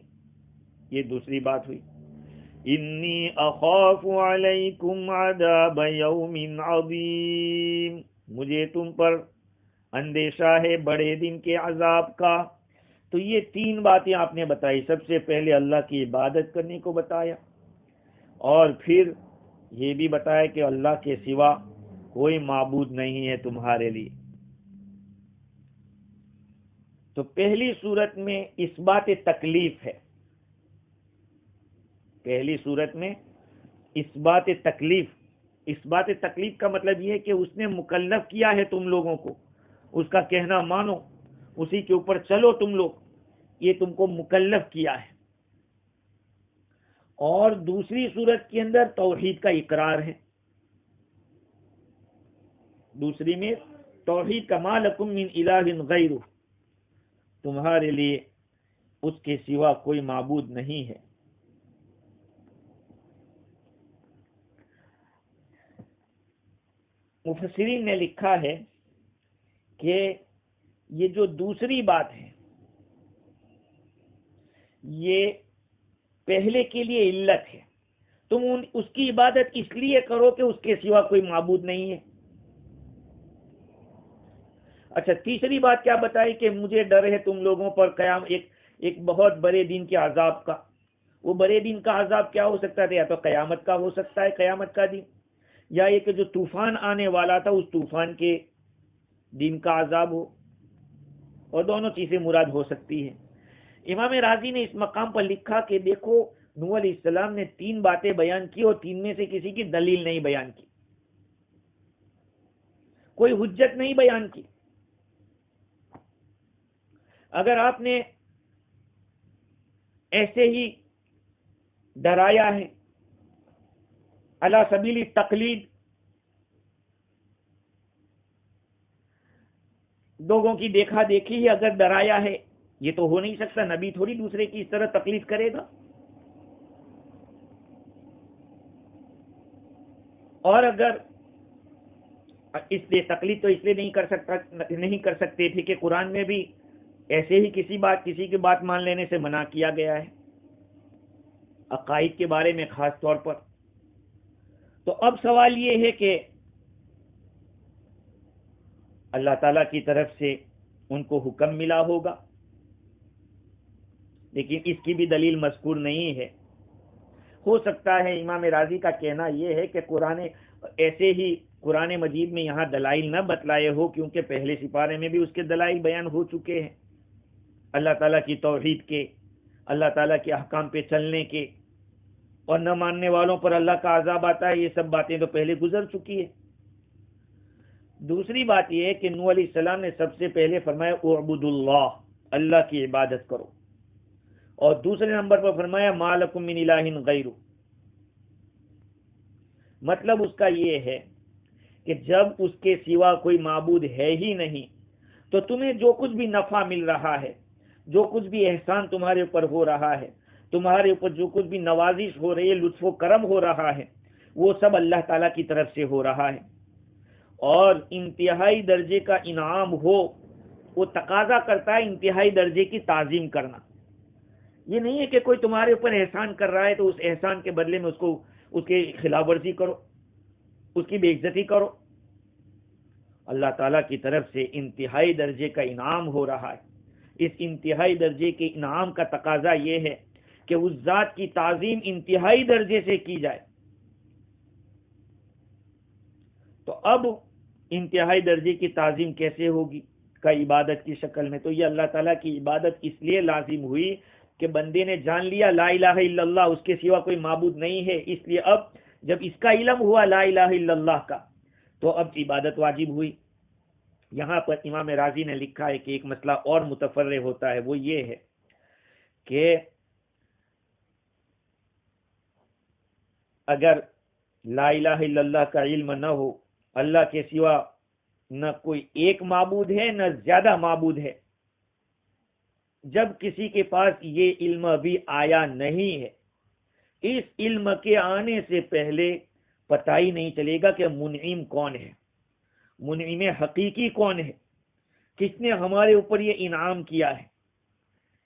یہ دوسری بات ہوئی۔ انی اخاف علیکم عذاب یوم عظیم، مجھے تم پر اندیشہ ہے بڑے دن کے عذاب کا۔ تو یہ 3 باتیں آپ نے بتائی۔ سب سے پہلے اللہ کی عبادت کرنے کو بتایا، اور پھر یہ بھی بتایا کہ اللہ کے سوا کوئی معبود نہیں ہے تمہارے لیے۔ تو پہلی صورت میں اس بات تکلیف ہے، پہلی صورت میں اس بات تکلیف، اس بات تکلیف کا مطلب یہ ہے کہ اس نے مکلف کیا ہے تم لوگوں کو، اس کا کہنا مانو، اسی کے اوپر چلو تم لوگ، یہ تم کو مکلف کیا ہے۔ اور دوسری صورت کے اندر توحید کا اقرار ہے، دوسری میں توحید کا، ما لکم من الہ غیرہ، تمہارے لیے اس کے سوا کوئی معبود نہیں ہے۔ مفسرین نے لکھا ہے کہ یہ جو دوسری بات ہے یہ پہلے کے لیے علت ہے، تم اس کی عبادت اس لیے کرو کہ اس کے سوا کوئی معبود نہیں ہے۔ اچھا، تیسری بات کیا بتائی کہ مجھے ڈر ہے تم لوگوں پر ایک بہت بڑے دن کے عذاب کا۔ وہ بڑے دن کا عذاب کیا ہو سکتا ہے؟ یا تو قیامت کا ہو سکتا ہے، قیامت کا دن، یا یہ کہ جو طوفان آنے والا تھا اس طوفان کے دن کا عذاب ہو، اور دونوں چیزیں مراد ہو سکتی ہیں۔ امام راضی نے اس مقام پر لکھا کہ دیکھو، نوح علیہ السلام نے 3 باتیں بیان کی اور 3 میں سے کسی کی دلیل نہیں بیان کی، کوئی حجت نہیں بیان کی۔ اگر آپ نے ایسے ہی ڈرایا ہے علی سبیل تقلید، لوگوں کی دیکھا دیکھی ہی اگر ڈرایا ہے، یہ تو ہو نہیں سکتا، نبی تھوڑی دوسرے کی اس طرح تقلید کرے گا۔ اور اگر اس لیے تقلید تو اس لیے نہیں کر سکتے تھے کہ قرآن میں بھی ایسے ہی کسی کی بات مان لینے سے منع کیا گیا ہے، عقائد کے بارے میں خاص طور پر۔ تو اب سوال یہ ہے کہ اللہ تعالیٰ کی طرف سے ان کو حکم ملا ہوگا، لیکن اس کی بھی دلیل مذکور نہیں ہے۔ ہو سکتا ہے امام راضی کا کہنا یہ ہے کہ ایسے ہی قرآن مجید میں یہاں دلائل نہ بتلائے ہو، کیونکہ پہلے سپارے میں بھی اس کے دلائل بیان ہو چکے ہیں، اللہ تعالیٰ کی توحید کے، اللہ تعالیٰ کے احکام پہ چلنے کے، اور نہ ماننے والوں پر اللہ کا عذاب آتا ہے، یہ سب باتیں تو پہلے گزر چکی ہے۔ دوسری بات یہ ہے کہ نوح علیہ السلام نے سب سے پہلے فرمایا اعبدوا اللہ، اللہ کی عبادت کرو، اور دوسرے نمبر پر فرمایا ما لکم من الہ غیرہ۔ مطلب اس کا یہ ہے کہ جب اس کے سوا کوئی معبود ہے ہی نہیں، تو تمہیں جو کچھ بھی نفع مل رہا ہے، جو کچھ بھی احسان تمہارے اوپر ہو رہا ہے، تمہارے اوپر جو کچھ بھی نوازش ہو رہی ہے، لطف و کرم ہو رہا ہے، وہ سب اللہ تعالیٰ کی طرف سے ہو رہا ہے۔ اور انتہائی درجے کا انعام ہو، وہ تقاضا کرتا ہے انتہائی درجے کی تعظیم کرنا۔ یہ نہیں ہے کہ کوئی تمہارے اوپر احسان کر رہا ہے تو اس احسان کے بدلے میں اس کی خلاف ورزی کرو، اس کی بے عزتی کرو۔ اللہ تعالیٰ کی طرف سے انتہائی درجے کا انعام ہو رہا ہے۔ اس انتہائی درجے کے انعام کا تقاضا یہ ہے کہ اس ذات کی تعظیم انتہائی درجے سے کی جائے۔ تو اب انتہائی درجے کی تعظیم کیسے ہوگی؟ کا عبادت کی شکل میں۔ تو یہ اللہ تعالیٰ کی عبادت اس لیے لازم ہوئی کہ بندے نے جان لیا لا الہ الا اللہ، اس کے سوا کوئی معبود نہیں ہے، اس لیے اب جب اس کا علم ہوا لا الہ الا اللہ کا تو اب عبادت واجب ہوئی۔ یہاں پر امام راضی نے لکھا ہے کہ ایک مسئلہ اور متفرع ہوتا ہے، وہ یہ ہے کہ اگر لا الہ الا اللہ کا علم نہ ہو، اللہ کے سوا نہ کوئی ایک معبود ہے نہ زیادہ معبود ہے، جب کسی کے پاس یہ علم ابھی آیا نہیں ہے، اس علم کے آنے سے پہلے پتہ ہی نہیں چلے گا کہ منعم کون ہے، منعم حقیقی کون ہے، کس نے ہمارے اوپر یہ انعام کیا ہے،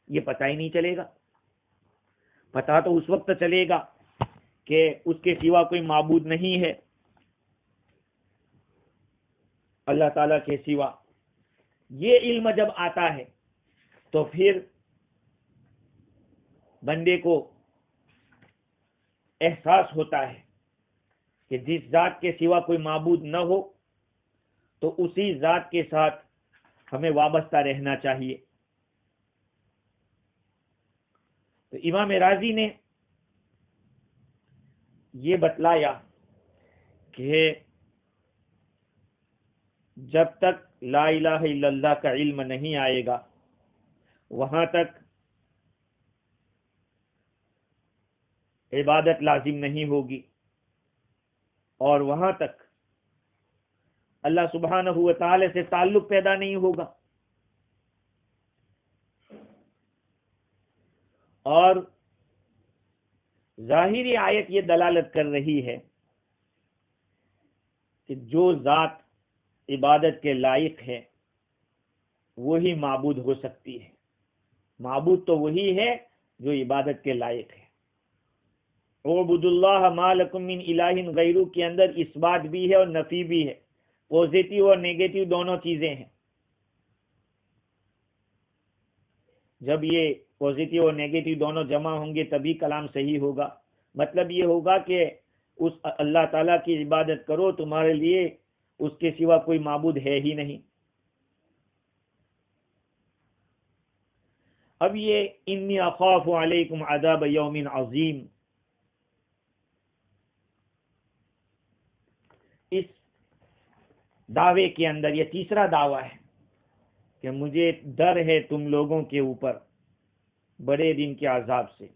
یہ پتہ ہی نہیں چلے گا۔ پتہ تو اس وقت چلے گا کہ اس کے سوا کوئی معبود نہیں ہے اللہ تعالیٰ کے سوا۔ یہ علم جب آتا ہے تو پھر بندے کو احساس ہوتا ہے کہ جس ذات کے سوا کوئی معبود نہ ہو تو اسی ذات کے ساتھ ہمیں وابستہ رہنا چاہیے۔ تو امام راضی نے یہ بتلایا کہ جب تک لا الہ الا اللہ کا علم نہیں آئے گا وہاں تک عبادت لازم نہیں ہوگی، اور وہاں تک اللہ سبحانہ و تعالی سے تعلق پیدا نہیں ہوگا۔ اور ظاہری آیت یہ دلالت کر رہی ہے کہ جو ذات عبادت کے لائق ہے وہی معبود ہو سکتی ہے۔ معبود تو وہی ہے جو عبادت کے لائق ہے۔ اعبدوا اللہ ما لکم من الہ غیرہ کے اندر اس بات بھی ہے اور نفی بھی ہے، پوزیٹیو اور نیگیٹو دونوں چیزیں ہیں۔ جب یہ پوزیٹیو اور نیگیٹو دونوں جمع ہوں گے تبھی کلام صحیح ہوگا۔ مطلب یہ ہوگا کہ اس اللہ تعالیٰ کی عبادت کرو، تمہارے لیے اس کے سوا کوئی معبود ہے ہی نہیں۔ اب یہ انی اخاف علیکم عذاب یوم عظیم، اس دعوے کے اندر یہ تیسرا دعویٰ ہے کہ مجھے ڈر ہے تم لوگوں کے اوپر بڑے دن کے عذاب سے۔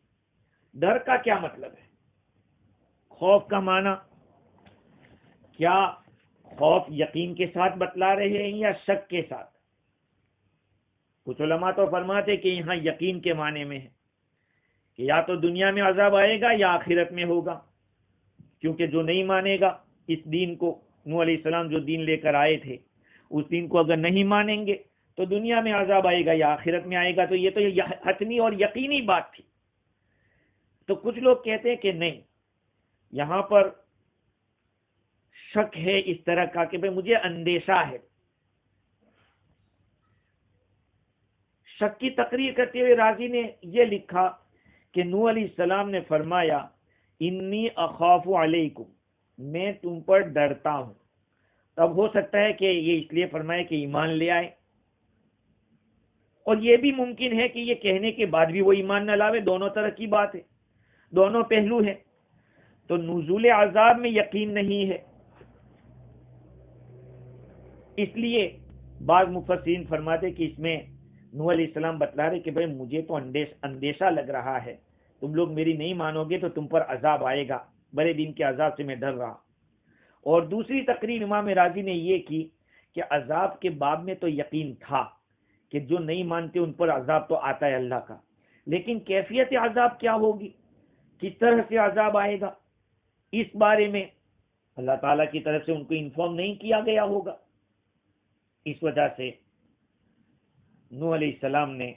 ڈر کا کیا مطلب ہے؟ خوف کا معنی کیا خوف یقین کے ساتھ بتلا رہے ہیں یا شک کے ساتھ؟ کچھ علماء تو فرماتے کہ یہاں یقین کے معنی میں ہے کہ یا تو دنیا میں عذاب آئے گا یا آخرت میں ہوگا، کیونکہ جو نہیں مانے گا اس دین کو، نوح علیہ السلام جو دین لے کر آئے تھے اس دین کو اگر نہیں مانیں گے تو دنیا میں عذاب آئے گا یا آخرت میں آئے گا۔ تو یہ تو حتمی اور یقینی بات تھی۔ تو کچھ لوگ کہتے ہیں کہ نہیں، یہاں پر شک ہے اس طرح کا کہ بھئی مجھے اندیشہ ہے۔ شک کی تقریر کرتے ہوئے راضی نے یہ لکھا کہ نوح علیہ السلام نے فرمایا انی اخاف علیکم، میں تم پر ڈرتا ہوں۔ تب ہو سکتا ہے کہ یہ اس لیے فرمائے کہ ایمان لے آئے، اور یہ بھی ممکن ہے کہ یہ کہنے کے بعد بھی وہ ایمان نہ لاوے۔ دونوں طرح کی بات ہے، دونوں پہلو ہیں۔ تو نزول عذاب میں یقین نہیں ہے، اس لیے بعض مفسرین فرماتے کہ اس میں نوح علیہ السلام بتلا رہے کہ بھئی مجھے تو اندیشہ لگ رہا ہے، تم لوگ میری نہیں مانو گے تو تم پر عذاب آئے گا، بڑے دن کے عذاب سے میں ڈر رہا۔ اور دوسری تقریر امام راضی نے یہ کی کہ عذاب کے باب میں تو یقین تھا کہ جو نہیں مانتے ان پر عذاب تو آتا ہے اللہ کا، لیکن کیفیت عذاب کیا ہوگی، کس طرح سے عذاب آئے گا، اس بارے میں اللہ تعالیٰ کی طرف سے ان کو انفارم نہیں کیا گیا ہوگا۔ اس وجہ سے نوح علیہ السلام نے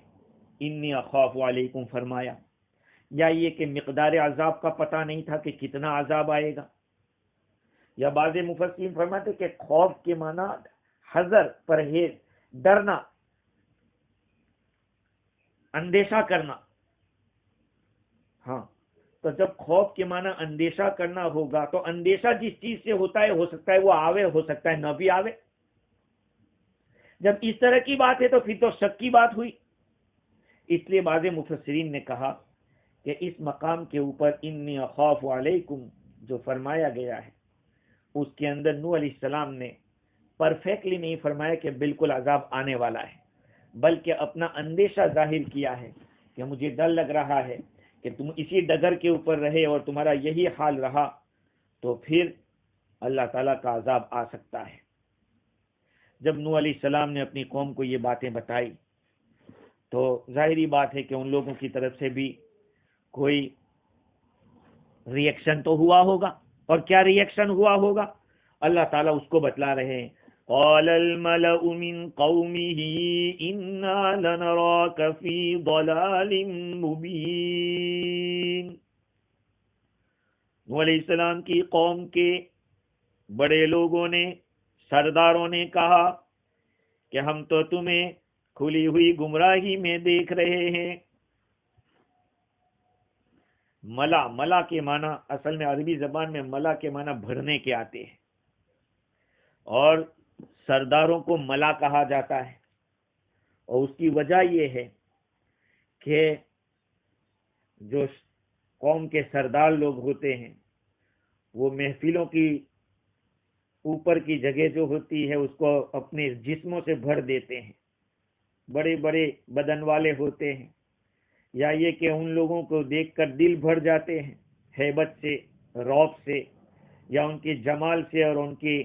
انی اخاف علیکم فرمایا، یا یہ کہ مقدار عذاب کا پتہ نہیں تھا کہ کتنا عذاب آئے گا، یا بعض مفسرین فرماتے کہ خوف کے معنی حذر، پرہیز، ڈرنا، اندیشہ کرنا۔ ہاں، تو جب خوف کے معنی اندیشہ کرنا ہوگا تو اندیشہ جس چیز سے ہوتا ہے ہو سکتا ہے وہ آوے، ہو سکتا ہے نہ بھی آوے۔ جب اس طرح کی بات ہے تو پھر تو شک کی بات ہوئی۔ اس لیے بعض مفسرین نے کہا کہ اس مقام کے اوپر انی اخاف علیکم جو فرمایا گیا ہے اس کے اندر نوح علیہ السلام نے پرفیکٹلی نہیں فرمایا کہ بالکل عذاب آنے والا ہے، بلکہ اپنا اندیشہ ظاہر کیا ہے کہ مجھے ڈر لگ رہا ہے کہ تم اسی ڈگر کے اوپر رہے اور تمہارا یہی حال رہا تو پھر اللہ تعالیٰ کا عذاب آ سکتا ہے۔ جب نوح علیہ السلام نے اپنی قوم کو یہ باتیں بتائی تو ظاہری بات ہے کہ ان لوگوں کی طرف سے بھی کوئی ری ایکشن تو ہوا ہوگا، اور کیا ری ایکشن ہوا ہوگا اللہ تعالیٰ اس کو بتلا رہے ہیں۔ قال الملأ من قومه إنا لنراك في ضلال مبين۔ نوح علیہ السلام کی قوم کے بڑے لوگوں نے، سرداروں نے کہا کہ ہم تو تمہیں کھلی ہوئی گمراہی میں دیکھ رہے ہیں۔ ملا کے معنی اصل میں عربی زبان میں ملا کے معنی بھرنے کے آتے ہیں، اور سرداروں کو ملا کہا جاتا ہے، اور اس کی وجہ یہ ہے کہ جو قوم کے سردار لوگ ہوتے ہیں وہ محفلوں کی اوپر کی جگہ جو ہوتی ہے اس کو اپنے جسموں سے بھر دیتے ہیں، بڑے بڑے بدن والے ہوتے ہیں، یا یہ کہ ان لوگوں کو دیکھ کر دل بھر جاتے ہیں ہیبت سے، رعب سے، یا ان کے جمال سے اور ان کی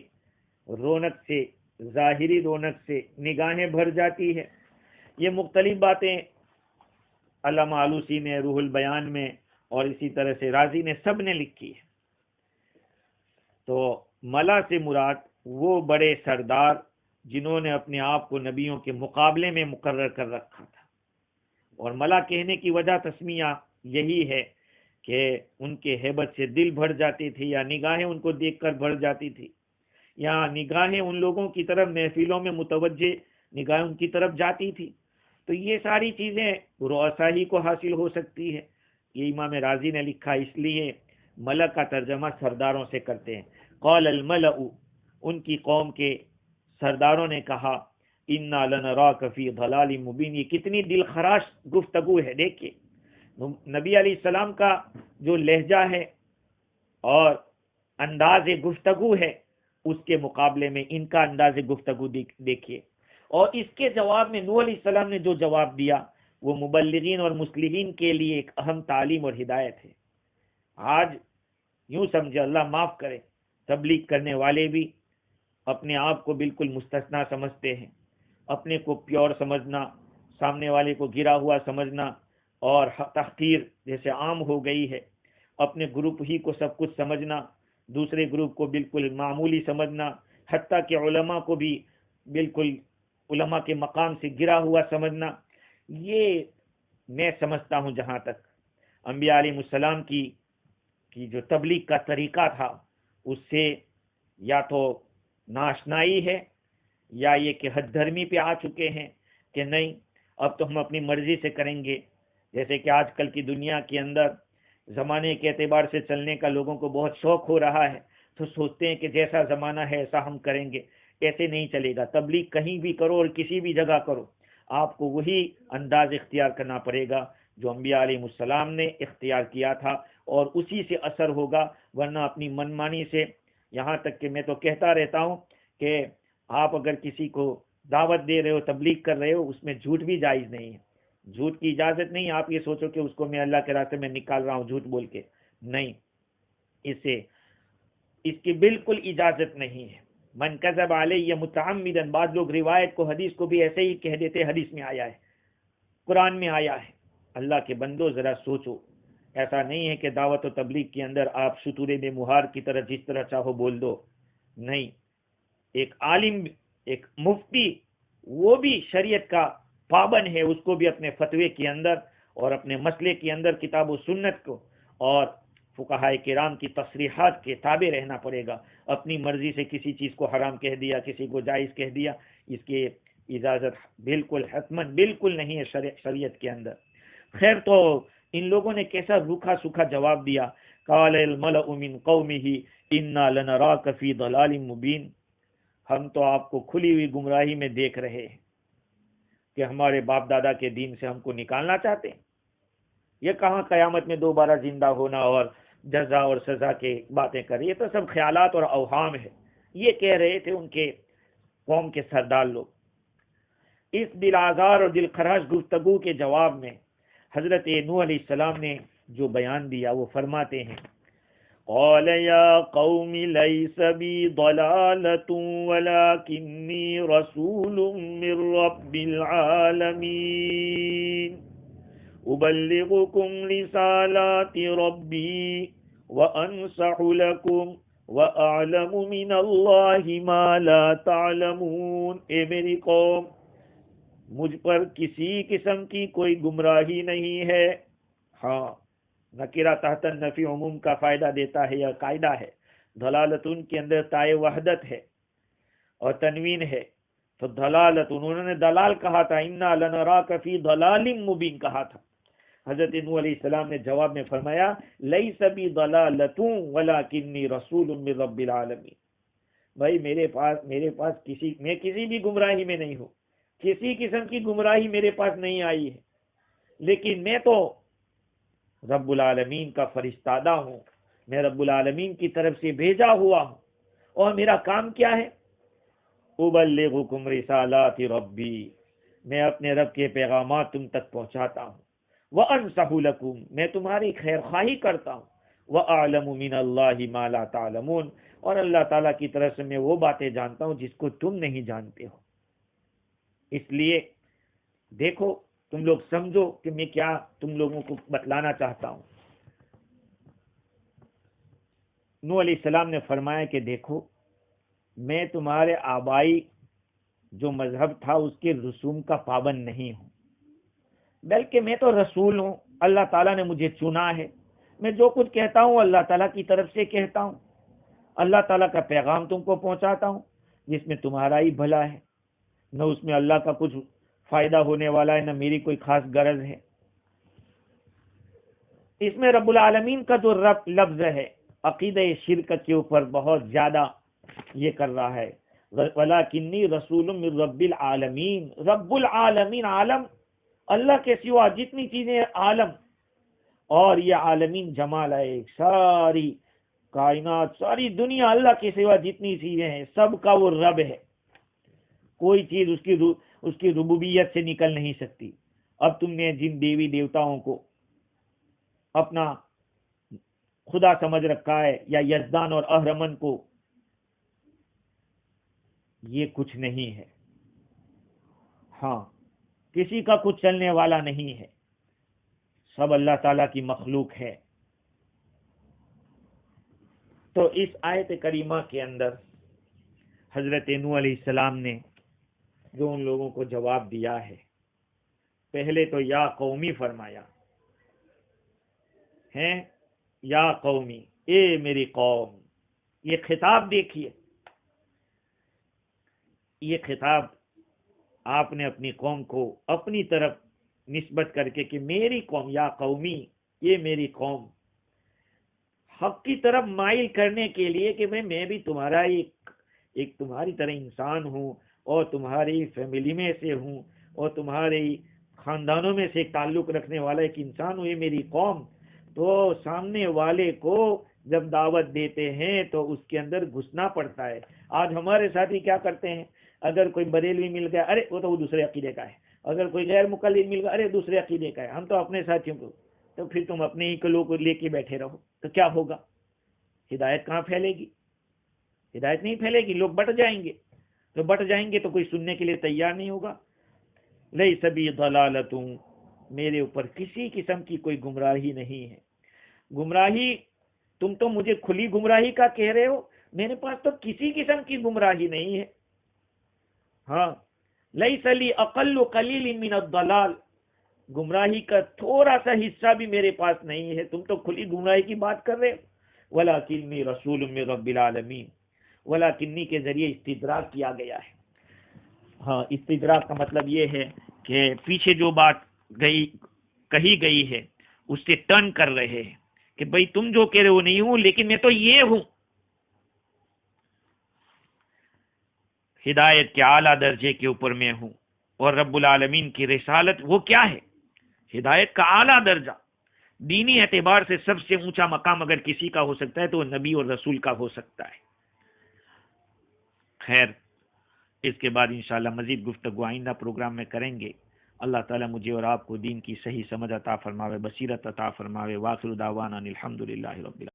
رونق سے، ظاہری رونق سے نگاہیں بھر جاتی ہے۔ یہ مختلف باتیں علامہ آلوسی نے روح البیان میں اور اسی طرح سے رازی نے سب نے لکھی ہے۔ تو ملا سے مراد وہ بڑے سردار جنہوں نے اپنے آپ کو نبیوں کے مقابلے میں مقرر کر رکھا تھا، اور ملا کہنے کی وجہ تسمیہ یہی ہے کہ ان کے ہیبت سے دل بھر جاتی تھی، یا نگاہیں ان کو دیکھ کر بھر جاتی تھی، یا نگاہیں ان لوگوں کی طرف محفلوں میں متوجہ نگاہیں ان کی طرف جاتی تھی۔ تو یہ ساری چیزیں رؤسائی کو حاصل ہو سکتی ہے، یہ امام رازی نے لکھا، اس لیے ملک کا ترجمہ سرداروں سے کرتے ہیں۔ قال الملأ، ان کی قوم کے سرداروں نے کہا، انا لنراک فی ضلال مبین۔ یہ کتنی دل خراش گفتگو ہے، دیکھیے نبی علیہ السلام کا جو لہجہ ہے اور انداز گفتگو ہے اس کے مقابلے میں ان کا انداز گفتگو دیکھیے، اور اس کے جواب میں نوح علیہ السلام نے جو جواب دیا وہ مبلغین اور مسلمین کے لیے ایک اہم تعلیم اور ہدایت ہے۔ آج یوں سمجھے، اللہ معاف کرے، تبلیغ کرنے والے بھی اپنے آپ کو بالکل مستثنا سمجھتے ہیں، اپنے کو پیور سمجھنا، سامنے والے کو گرا ہوا سمجھنا اور تحقیر جیسے عام ہو گئی ہے، اپنے گروپ ہی کو سب کچھ سمجھنا، دوسرے گروپ کو بالکل معمولی سمجھنا، حتیٰ کہ علماء کو بھی بالکل علماء کے مقام سے گرا ہوا سمجھنا۔ یہ میں سمجھتا ہوں جہاں تک انبیاء علیہ السلام کی جو تبلیغ کا طریقہ تھا اس سے یا تو ناشنائی ہے، یا یہ کہ حد دھرمی پہ آ چکے ہیں کہ نہیں اب تو ہم اپنی مرضی سے کریں گے۔ جیسے کہ آج کل کی دنیا کے اندر زمانے کے اعتبار سے چلنے کا لوگوں کو بہت شوق ہو رہا ہے، تو سوچتے ہیں کہ جیسا زمانہ ہے ایسا ہم کریں گے۔ ایسے نہیں چلے گا، تبلیغ کہیں بھی کرو اور کسی بھی جگہ کرو، آپ کو وہی انداز اختیار کرنا پڑے گا جو انبیاء علیہ السلام نے اختیار کیا تھا، اور اسی سے اثر ہوگا، ورنہ اپنی منمانی سے، یہاں تک کہ میں تو کہتا رہتا ہوں کہ آپ اگر کسی کو دعوت دے رہے ہو، تبلیغ کر رہے ہو، اس میں جھوٹ بھی جائز نہیں ہے، جھوٹ کی اجازت نہیں۔ آپ یہ سوچو کہ اس کو میں اللہ کے راستے میں نکال رہا ہوں جھوٹ بول کے، نہیں، اس کی بالکل اجازت نہیں ہے۔ من کذب علیہ متعمدا، بعض لوگ روایت کو حدیث کو بھی ایسے ہی کہہ دیتے، حدیث میں آیا ہے، قرآن میں آیا ہے۔ اللہ کے بندو ذرا سوچو، ایسا نہیں ہے کہ دعوت و تبلیغ کے اندر آپ ستورے میں مہار کی طرح جس طرح چاہو بول دو، نہیں، ایک عالم، ایک مفتی، وہ بھی شریعت کا پابند ہے، اس کو بھی اپنے فتوے کے اندر اور اپنے مسئلے کے اندر کتاب و سنت کو اور فقہائے کرام کی تصریحات کے تابع رہنا پڑے گا۔ اپنی مرضی سے کسی چیز کو حرام کہہ دیا، کسی کو جائز کہہ دیا، اس کی اجازت بالکل حتمن بالکل نہیں ہے شریعت کے اندر۔ خیر، تو ان لوگوں نے کیسا روکھا سوکھا جواب دیا، قال الملأ من قومه انا لنراك في ضلال مبین، ہم تو آپ کو کھلی ہوئی گمراہی میں دیکھ رہے ہیں کہ ہمارے باپ دادا کے دین سے ہم کو نکالنا چاہتے ہیں۔ یہ کہاں قیامت میں دوبارہ زندہ ہونا اور جزا اور سزا کے باتیں کر، یہ تو سب خیالات اور اوہام ہے، یہ کہہ رہے تھے ان کے قوم کے سردار لوگ۔ اس دل آزار اور دل خراش گفتگو کے جواب میں حضرت نوح علیہ السلام نے جو بیان دیا وہ فرماتے ہیں، قال یا قوم لیس بی ضلالۃ ولکنی رسول من رب العالمین ابلغکم رسالات ربی وانصح لکم واعلم من اللہ ما لا تعلمون۔ اے میری قوم، مجھ پر کسی قسم کی کوئی گمراہی نہیں ہے۔ ہاں، نکرہ تحت النفی عموم کا فائدہ دیتا ہے، یہ قاعدہ ہے۔ ضلالتن کے اندر تائے وحدت ہے اور تنوین ہے، تو ضلالت، انہوں نے دلال کہا تھا، انا لنراک فی ضلال مبین کہا تھا۔ حضرت نوح علیہ السلام نے جواب میں فرمایا، لیس بی ضلالۃ ولکنی رسول من رب العالمین۔ بھائی میرے پاس میں کسی بھی گمراہی میں نہیں ہوں، کسی قسم کی گمراہی میرے پاس نہیں آئی ہے، لیکن میں تو رب العالمین کا فرستادہ ہوں، میں رب العالمین کی طرف سے بھیجا ہوا ہوں، اور میرا کام کیا ہے؟ ابلغکم رسالات ربی، میں اپنے رب کے پیغامات تم تک پہنچاتا ہوں، وانصح لکم، میں تمہاری خیر خواہی کرتا ہوں، واعلم من اللہ ما لا تعلمون، اور اللہ تعالیٰ کی طرف سے میں وہ باتیں جانتا ہوں جس کو تم نہیں جانتے ہو۔ اس لیے دیکھو، تم لوگ سمجھو کہ میں کیا تم لوگوں کو بتلانا چاہتا ہوں۔ نوح علیہ السلام نے فرمایا کہ دیکھو، میں تمہارے آبائی جو مذہب تھا اس کے رسوم کا پابند نہیں ہوں، بلکہ میں تو رسول ہوں، اللہ تعالیٰ نے مجھے چنا ہے، میں جو کچھ کہتا ہوں اللہ تعالیٰ کی طرف سے کہتا ہوں، اللہ تعالیٰ کا پیغام تم کو پہنچاتا ہوں، جس میں تمہارا ہی بھلا ہے، نہ اس میں اللہ کا کچھ فائدہ ہونے والا ہے، نہ میری کوئی خاص غرض ہے۔ اس میں رب العالمین کا جو رب لفظ ہے عقیدہ شرک کے اوپر بہت زیادہ یہ کر رہا ہے، وَلَكِنِّي رَسُولٌ مِّن رَبِّ الْعَالَمِينَ، رب العالمین، عالم، اللہ کے سوا جتنی چیزیں عالم، اور یہ عالمین جمال ہے، ساری کائنات، ساری دنیا، اللہ کے سوا جتنی چیزیں ہیں سب کا وہ رب ہے، کوئی چیز اس کی ربوبیت سے نکل نہیں سکتی۔ اب تم نے جن دیوی دیوتاؤں کو اپنا خدا سمجھ رکھا ہے، یا یزدان اور اہرمن کو، یہ کچھ نہیں ہے، ہاں، کسی کا کچھ چلنے والا نہیں ہے، سب اللہ تعالیٰ کی مخلوق ہے۔ تو اس آیت کریمہ کے اندر حضرت نوح علیہ السلام نے جو ان لوگوں کو جواب دیا ہے، پہلے تو یا قومی فرمایا ہے، یا قومی، اے میری قوم، یہ خطاب دیکھیے، یہ خطاب آپ نے اپنی قوم کو اپنی طرف نسبت کر کے کہ میری قوم، یا قومی، یہ میری قوم، حق کی طرف مائل کرنے کے لیے کہ میں بھی تمہارا ایک تمہاری طرح انسان ہوں، اور تمہاری فیملی میں سے ہوں، اور تمہارے خاندانوں میں سے ایک تعلق رکھنے والا ایک انسان ہوں، یہ میری قوم۔ تو سامنے والے کو جب دعوت دیتے ہیں تو اس کے اندر گھسنا پڑتا ہے۔ آج ہمارے ساتھی کیا کرتے ہیں، اگر کوئی بریلوی مل گیا، ارے وہ تو وہ دوسرے عقیدے کا ہے، اگر کوئی غیر مقلد مل گیا، ارے دوسرے عقیدے کا ہے، ہم تو اپنے ساتھیوں کو، تو پھر تم اپنے ہی لوگوں کو لے کے بیٹھے رہو، تو کیا ہوگا؟ ہدایت کہاں پھیلے گی؟ ہدایت نہیں پھیلے گی، لوگ بٹ جائیں گے، تو بٹ جائیں گے تو کوئی سننے کے لیے تیار نہیں ہوگا۔ لیس بی ضلالۃ، میرے اوپر کسی قسم کی کوئی گمراہی نہیں ہے۔ گمراہی، تم تو مجھے کھلی گمراہی کا کہہ رہے ہو، میرے پاس تو کسی قسم کی گمراہی نہیں ہے۔ ہاں، لیس لی اقل قلیل من الضلال، گمراہی کا تھوڑا سا حصہ بھی میرے پاس نہیں ہے، تم تو کھلی گمراہی کی بات کر رہے ہو۔ ولکنی رسول من رب العالمین، ولکنی کے ذریعے استدراک کیا گیا ہے۔ ہاں، استدراک کا مطلب یہ ہے کہ پیچھے جو بات کہی گئی ہے اس سے ٹرن کر رہے ہیں کہ بھئی تم جو کہہ رہے ہو نہیں ہوں، لیکن میں تو یہ ہوں۔ ہدایت کے اعلیٰ درجے کے اوپر میں ہوں، اور رب العالمین کی رسالت وہ کیا ہے؟ ہدایت کا اعلیٰ درجہ، دینی اعتبار سے سب سے اونچا مقام اگر کسی کا ہو سکتا ہے تو وہ نبی اور رسول کا ہو سکتا ہے۔ خیر، اس کے بعد انشاءاللہ مزید گفتگو آئندہ پروگرام میں کریں گے۔ اللہ تعالیٰ مجھے اور آپ کو دین کی صحیح سمجھ عطا فرماوے، بصیرت عطا فرماوے۔ وآخر دعوانا الحمدللہ رب العالمین۔